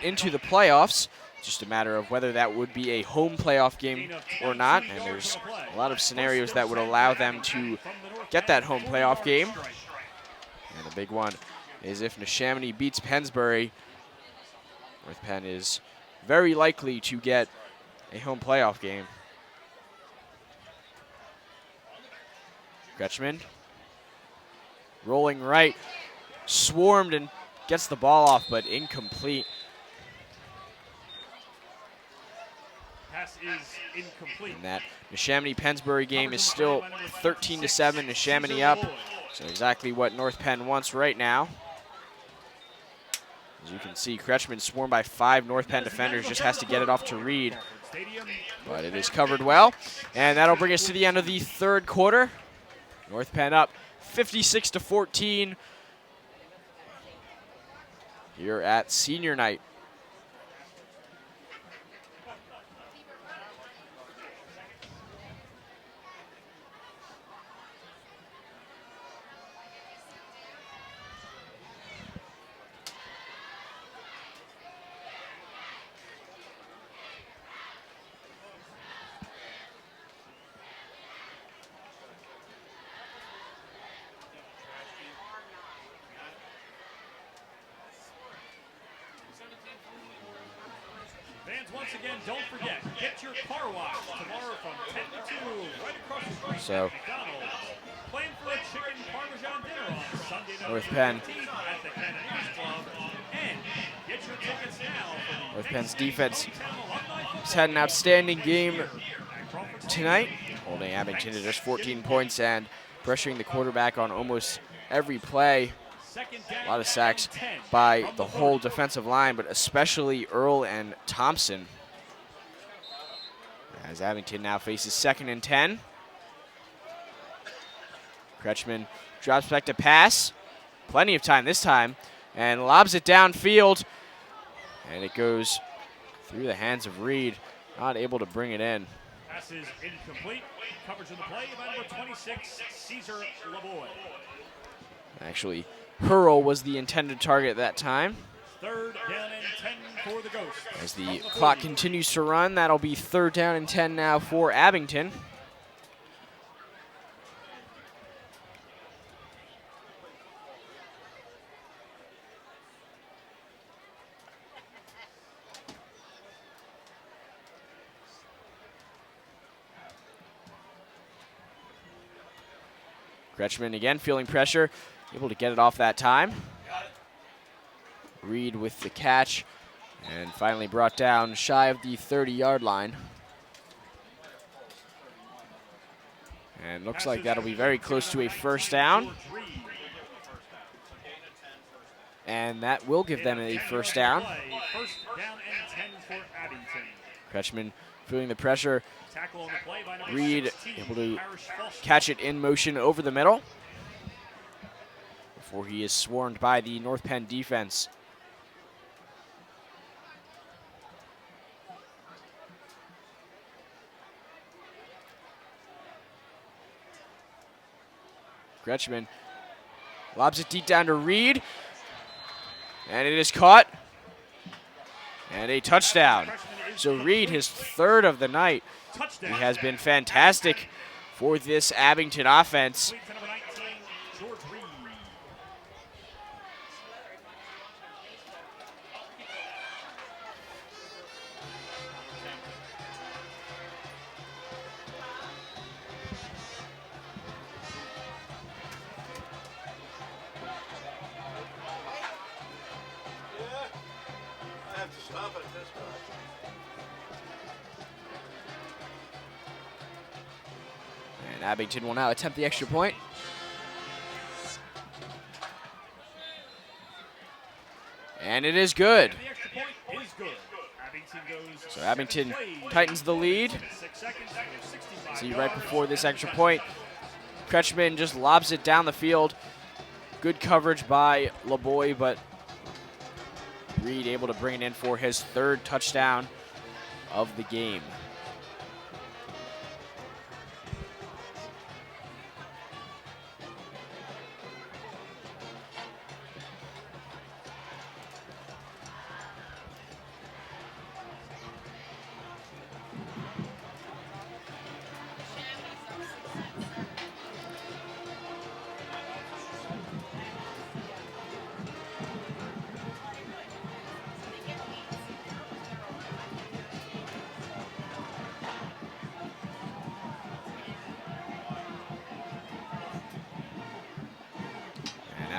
A: into the playoffs. Just a matter of whether that would be a home playoff game or not. And there's a lot of scenarios that would allow them to get that home playoff game. And the big one is if Neshaminy beats Pennsbury North Penn is very likely to get a home playoff game. Kretschmann rolling right, swarmed and gets the ball off, but incomplete.
B: Pass is incomplete.
A: And that Neshaminy-Pennsbury game is still 13-7, Neshaminy up. So exactly what North Penn wants right now. As you can see, Kretschmann swarmed by 5 North Penn defenders, just has to get it off to Reed. But it is covered well. And that'll bring us to the end of the third quarter. North Penn up 56-14 here at senior night.
B: Fans, once again, don't forget, get your car washed tomorrow from 10 to 2, right across the street
A: So,
B: at McDonald's. Plan for a chicken parmesan dinner on Sunday,
A: North
B: November
A: Penn.
B: 15th at the Cannoneers Club. And get your tickets now for the
A: North
B: next
A: Penn's defense
B: Hometown Alumni
A: has had an outstanding game
B: here at Crawford
A: tonight, holding Abington to just 14 points and pressuring the quarterback on almost every play.
B: Second
A: A
B: down
A: lot of sacks
B: and 10
A: by
B: from
A: the whole defensive line, but especially Earl and Thompson. As Abington now faces 2nd and 10. Kretschmann drops back to pass. Plenty of time this time. And lobs it downfield. And it goes through the hands of Reed. Not able to bring it in.
B: Pass is incomplete. Coverage of the play by number 26, Caesar LeBoy.
A: Actually, Hurl was the intended target that time.
B: Third down and 10 for the Ghosts.
A: As the clock continues to run, that'll be 3rd down and 10 now for Abington. Kretschmann again feeling pressure, able to get it off that time. Reed with the catch, and finally brought down shy of the 30-yard line. And looks like that'll be very close to a first down. And that will give them a first down.
B: First down and 10 for Abington.
A: Kretschmann feeling the pressure.
B: Tackle on the play by number
A: Reed
B: 16,
A: able to
B: Parrish Foster.
A: catch it in motion over the middle before he is swarmed by the North Penn defense. Kretschmann lobs it deep down to Reed, and it is caught, and a touchdown. So Reed, his 3rd of the night. He has been fantastic for this Abington offense.
B: To number 19, George Reed.
D: I have to stop it this time.
A: And Abington will now attempt the extra point. And it is good.
B: And the extra point is good. Abington goes
A: So Abington
B: 7 plays,
A: tightens the lead.
B: 6 seconds, 65
A: See right
B: yards.
A: before this extra point, Kretschmann just lobs it down the field. Good coverage by LeBoy, but Reed able to bring it in for his 3rd touchdown of the game.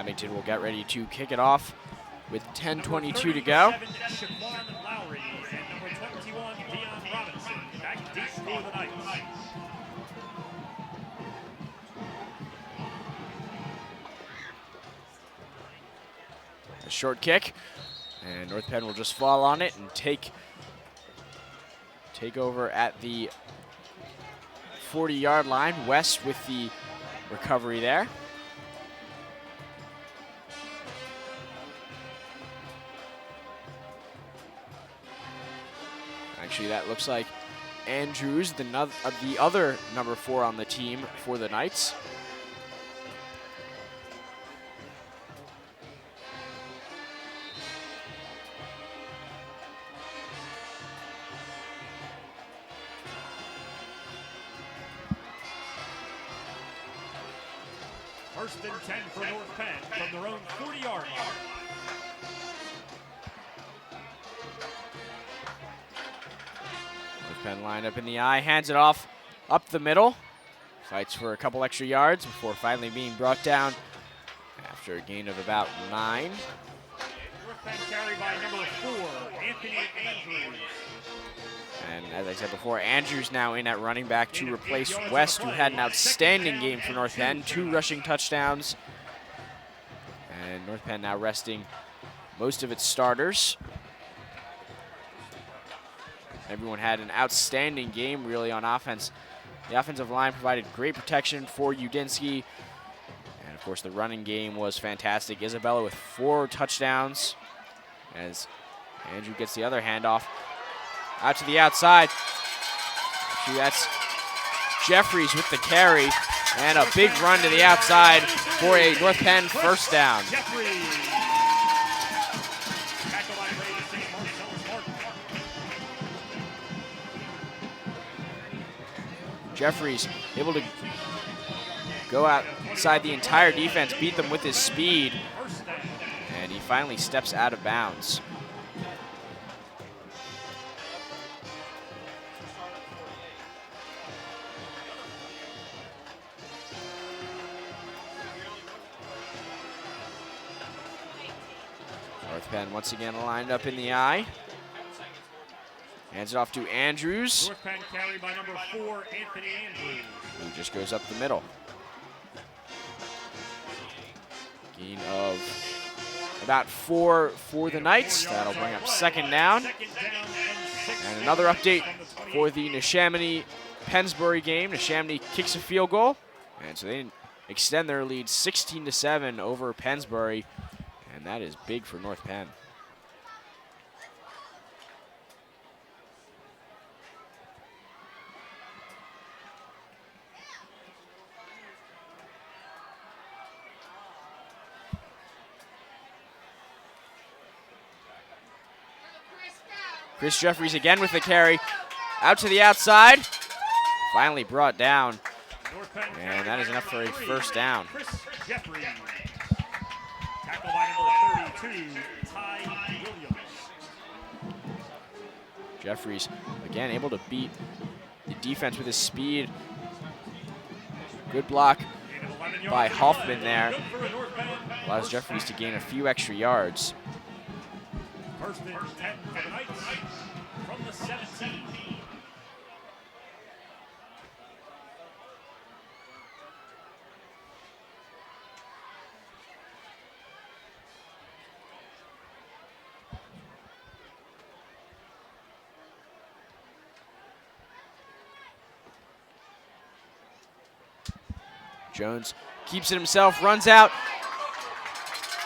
A: Abington will get ready to kick it off with 10:22 to go.
B: Lowry and number 21, Dion Robinson, back deep for the Knights.
A: A short kick, and North Penn will just fall on it and take over at the 40-yard line. West with the recovery there. Actually, that looks like Andrews, the other number 4 on the team for the Knights.
B: First and 10 for North Penn from their own 40-yard line.
A: North Penn lined up in the I, hands it off up the middle. Fights for a couple extra yards before finally being brought down after a gain of about 9.
B: North Penn carried by number 4, Anthony Andrews.
A: And as I said before, Andrews now in at running back to replace West, who had an outstanding game for North Penn, 2 rushing touchdowns. And North Penn now resting most of its starters. Everyone had an outstanding game really on offense. The offensive line provided great protection for Udinsky. And of course the running game was fantastic. Isabella with 4 touchdowns as Andrew gets the other handoff. Out to the outside. Actually, that's Jeffries with the carry. And a big run to the outside for a North Penn first down. Jeffries able to go outside the entire defense, beat them with his speed. And he finally steps out of bounds. North Penn once again lined up in the I. Hands it off to Andrews.
B: North Penn carried by number 4, Anthony Andrews.
A: Who just goes up the middle. Gain of about 4 for the Knights. That'll bring up second down. And another update for the Neshaminy-Pennsbury game. Neshaminy kicks a field goal. And so they extend their lead 16-7 over Pennsbury. And that is big for North Penn. Chris Jeffries again with the carry. Out to the outside. Finally brought down. And that is enough for a first down.
B: Chris Jeffries. Tackled by number 32, Ty Williams.
A: Jeffries again able to beat the defense with his speed. Good block by Hoffman there. Allows Jeffries to gain a few extra yards.
B: First and 10 for the Knights from the 17.
A: Jones keeps it himself, runs out,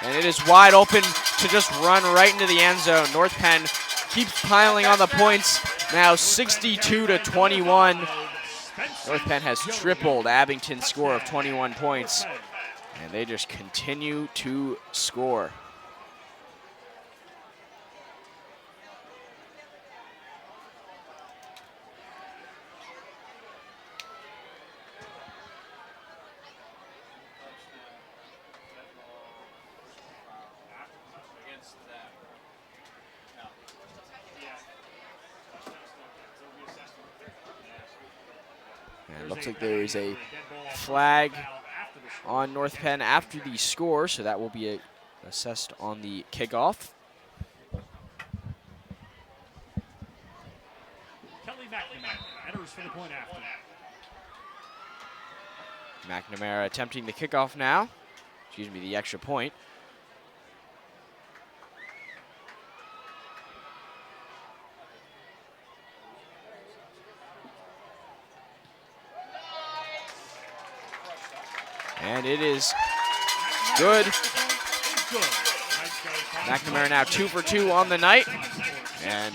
A: and it is wide open to just run right into the end zone. North Penn keeps piling on the points, now 62-21. North Penn has tripled Abington's score of 21 points, and they just continue to score. And it looks like there is a flag on North Penn after the score, so that will be assessed on the kickoff.
B: Kelly McNamara enters for the point after.
A: McNamara attempting the kickoff now. Excuse me, the extra point. And it is good. McNamara now 2 for 2 on the night. And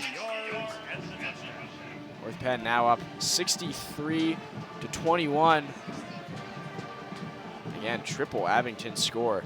A: North Penn now up 63-21. Again, triple Abington score.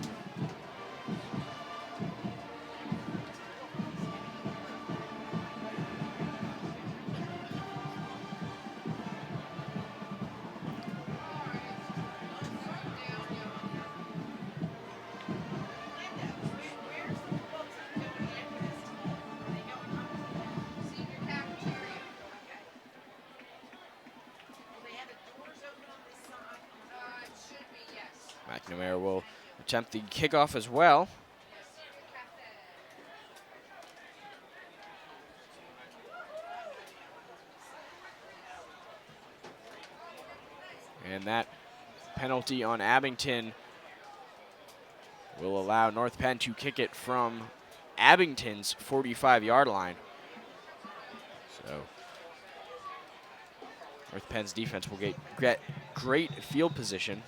A: McNamara will attempt the kickoff as well. And that penalty on Abington will allow North Penn to kick it from Abington's 45-yard line. So North Penn's defense will get great field position.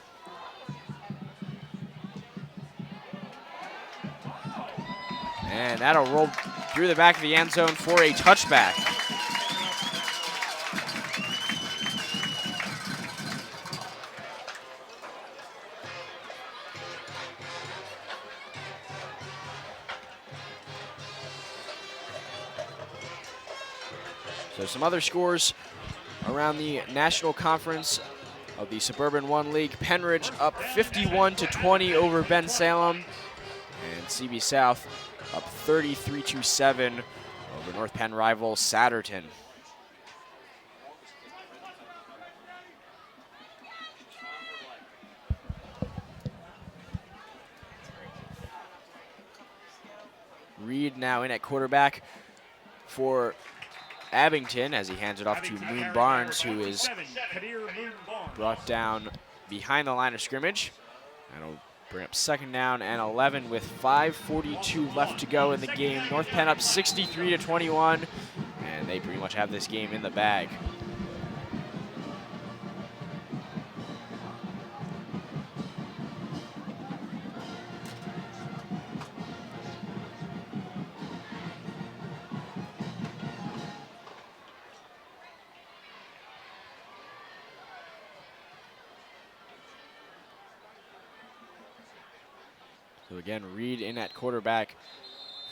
A: And that'll roll through the back of the end zone for a touchback. So some other scores around the National Conference of the Suburban 1 League. Penridge up 51-20 over Ben Salem. And CB South up 33-7 over North Penn rival Satterton. Reed now in at quarterback for Abington as he hands it off to Moon Barnes, who is brought down behind the line of scrimmage. That'll bring up 2nd down and 11 with 5:42 left to go in the game. North Penn up 63-21, and they pretty much have this game in the bag. So again, Reed in at quarterback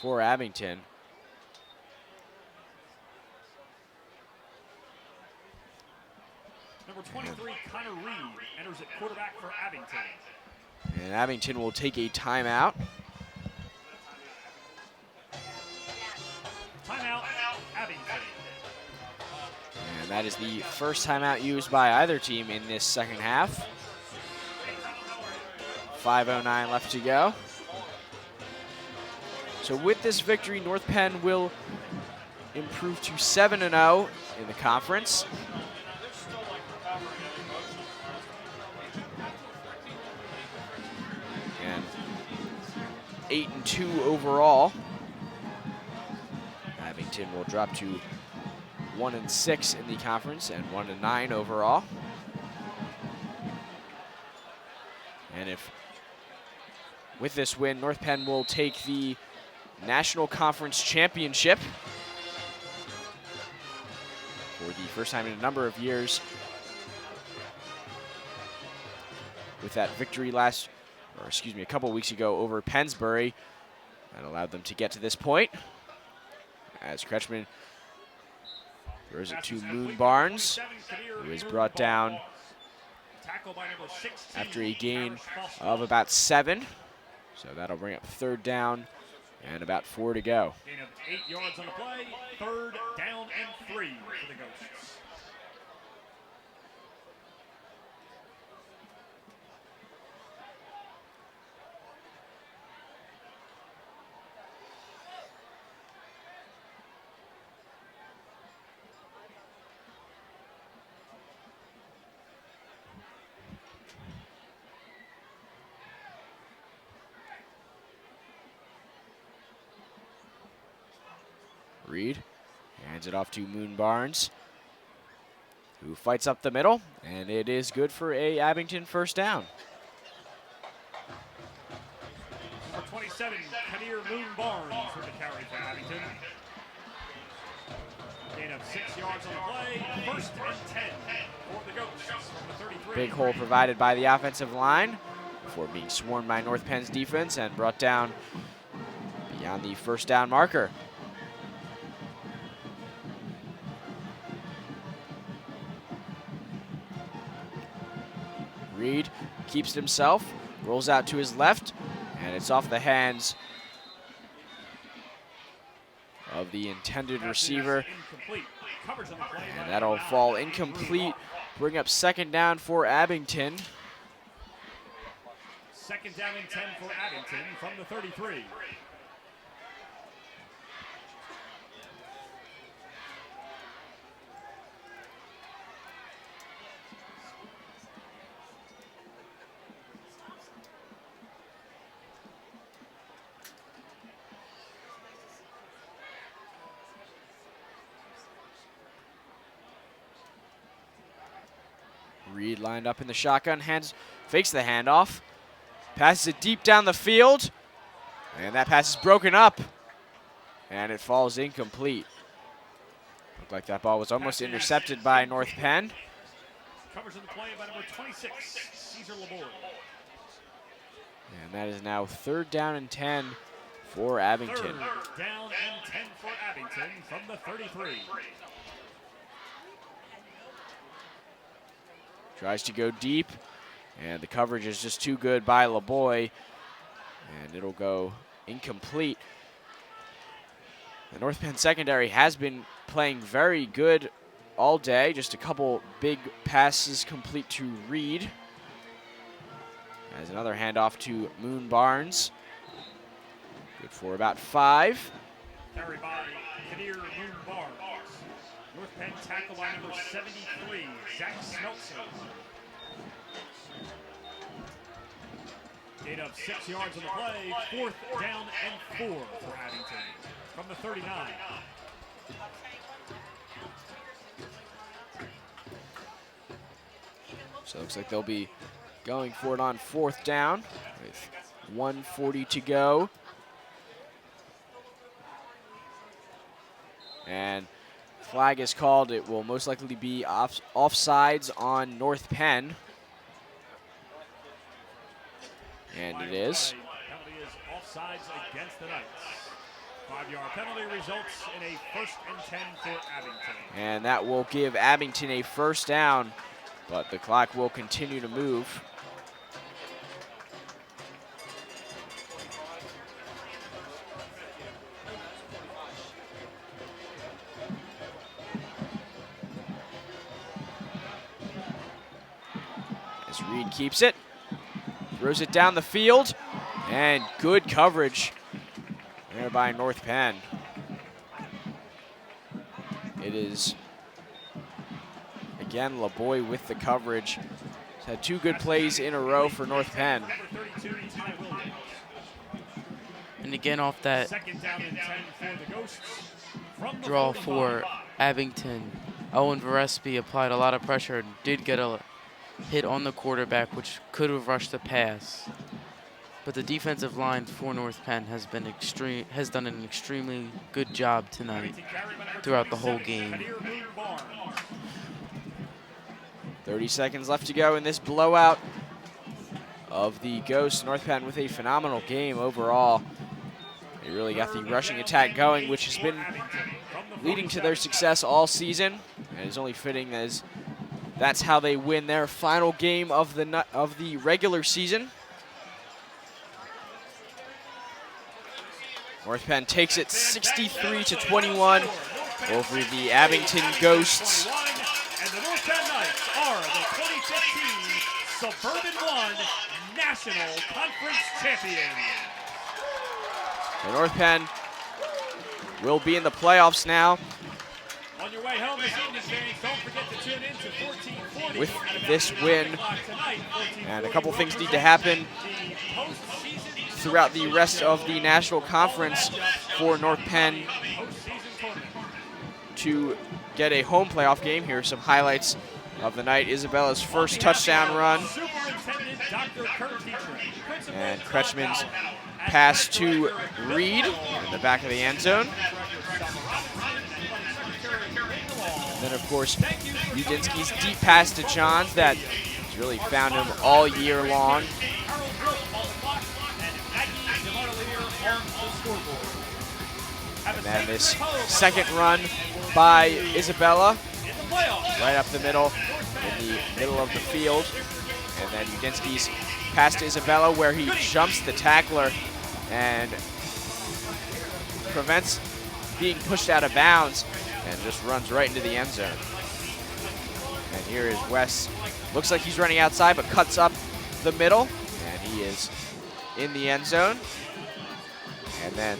A: for Abington.
B: Number 23, Connor Reed, enters at quarterback for Abington.
A: And Abington will take a timeout.
B: Timeout, Abington.
A: And that is the first timeout used by either team in this second half. 5:09 left to go. So with this victory, North Penn will improve to 7-0 in the conference. And 8-2 overall. Abington will drop to 1-6 in the conference and 1-9 overall. And if with this win, North Penn will take the National Conference Championship for the first time in a number of years. With that victory a couple weeks ago over Pennsbury, that allowed them to get to this point. As Kretschmann throws it to Moon Barnes, who is brought down after a gain of about 7. So that'll bring up 3rd down and about 4 to go.
B: Gain of 8 yards on the play, 3rd down and 3 for the Ghosts.
A: Reed hands it off to Moon Barnes, who fights up the middle, and it is good for a Abington first down.
B: Number 27, Kinnear Moon Barnes for the carry for Abington. Gain of 6 yards on the play. 1st and 10 for the Ghosts from the 33.
A: Big hole provided by the offensive line before being swarmed by North Penn's defense and brought down beyond the first down marker. Reed keeps it himself, rolls out to his left, and it's off the hands of the intended receiver. And that'll fall incomplete, bring up 2nd down for Abington.
B: 2nd down and 10 for Abington from the 33.
A: Reed lined up in the shotgun, fakes the handoff, passes it deep down the field, and that pass is broken up, and it falls incomplete. Looked like that ball was almost intercepted by North Penn.
B: Covers in the play by number 26, Caesar Laborde.
A: And that is now 3rd down and 10 for Abington.
B: 3rd down and 10 for Abington from the 33.
A: Tries to go deep, and the coverage is just too good by LeBoy, and it'll go incomplete. The North Penn secondary has been playing very good all day. Just a couple big passes complete to Reed. As another handoff to Moon Barnes. Good for about 5.
B: Carried by Kinnear Moon Barnes. North Penn tackle line number 73, Zach Smeltzer. Gain of 6 yards on the play, 4th down and 4 for Abington from the 39.
A: So it looks like they'll be going for it on 4th down with 1:40 to go. And flag is called. It will most likely be offsides on North Penn. And it is.
B: Penalty is offsides against the Knights. 5-yard penalty results in a 1st and 10 for Abington.
A: And that will give Abington a first down, but the clock will continue to move. As Reed keeps it, throws it down the field, and good coverage there by North Penn. It is, again, LeBoy with the coverage. He's had 2 good plays in a row for North Penn.
C: And again, off that
B: 2nd down and 10 for the Ghosts. From the
C: draw
B: 45.
C: for Abington, Owen Varespi applied a lot of pressure and did get a hit on the quarterback, which could have rushed the pass. But the defensive line for North Penn has done an extremely good job tonight throughout the whole game.
A: 30 seconds left to go in this blowout of the Ghosts. North Penn with a phenomenal game overall. They really got the rushing attack going, which has been leading to their success all season, and is only fitting as that's how they win their final game of the regular season. North Penn takes it 63-21 over the Abington Ghosts.
B: And the North Penn Knights are the 2015 Suburban 1 National Conference champions.
A: The North Penn will be in the playoffs now.
B: On your way home this evening, fans, don't forget to tune in to 1440.
A: With this win, and a couple things need to happen throughout the rest of the National Conference for North Penn to get a home playoff game. Here are some highlights of the night. Isabella's first touchdown run. And Kretschmann's pass to Reed in the back of the end zone. And then, of course, Udinsky's deep pass to Johns that has really found him all year long. And then this second run by Isabella, right up the middle, in the middle of the field. And then Udinsky's pass to Isabella where he jumps the tackler and prevents being pushed out of bounds and just runs right into the end zone. And here is Wes. Looks like he's running outside, but cuts up the middle, and he is in the end zone. And then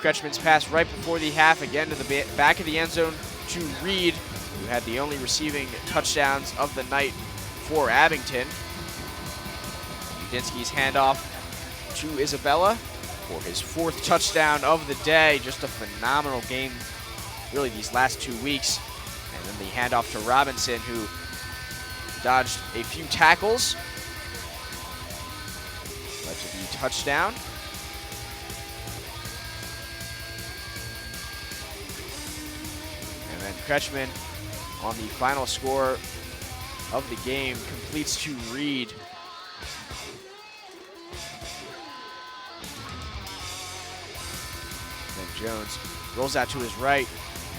A: Kretschmann's pass right before the half, again to the back of the end zone to Reed, who had the only receiving touchdowns of the night for Abington. Udinsky's handoff to Isabella for his fourth touchdown of the day. Just a phenomenal game, really, these last 2 weeks. And then the handoff to Robinson, who dodged a few tackles. Led to the touchdown. And then Kretschmann, on the final score of the game, completes to Reed. Then Jones rolls out to his right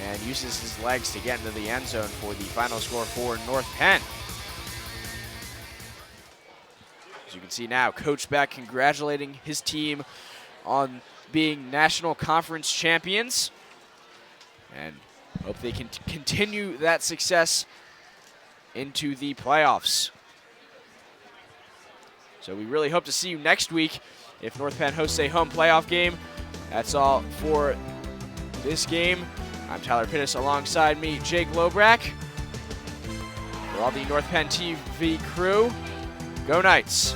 A: and uses his legs to get into the end zone for the final score for North Penn. As you can see now, Coach Beck congratulating his team on being National Conference champions, and hope they can continue that success into the playoffs. So we really hope to see you next week if North Penn hosts a home playoff game. That's all for this game. I'm Tyler Pittis, alongside me, Jake Lobrak. For all the North Penn TV crew, go Knights.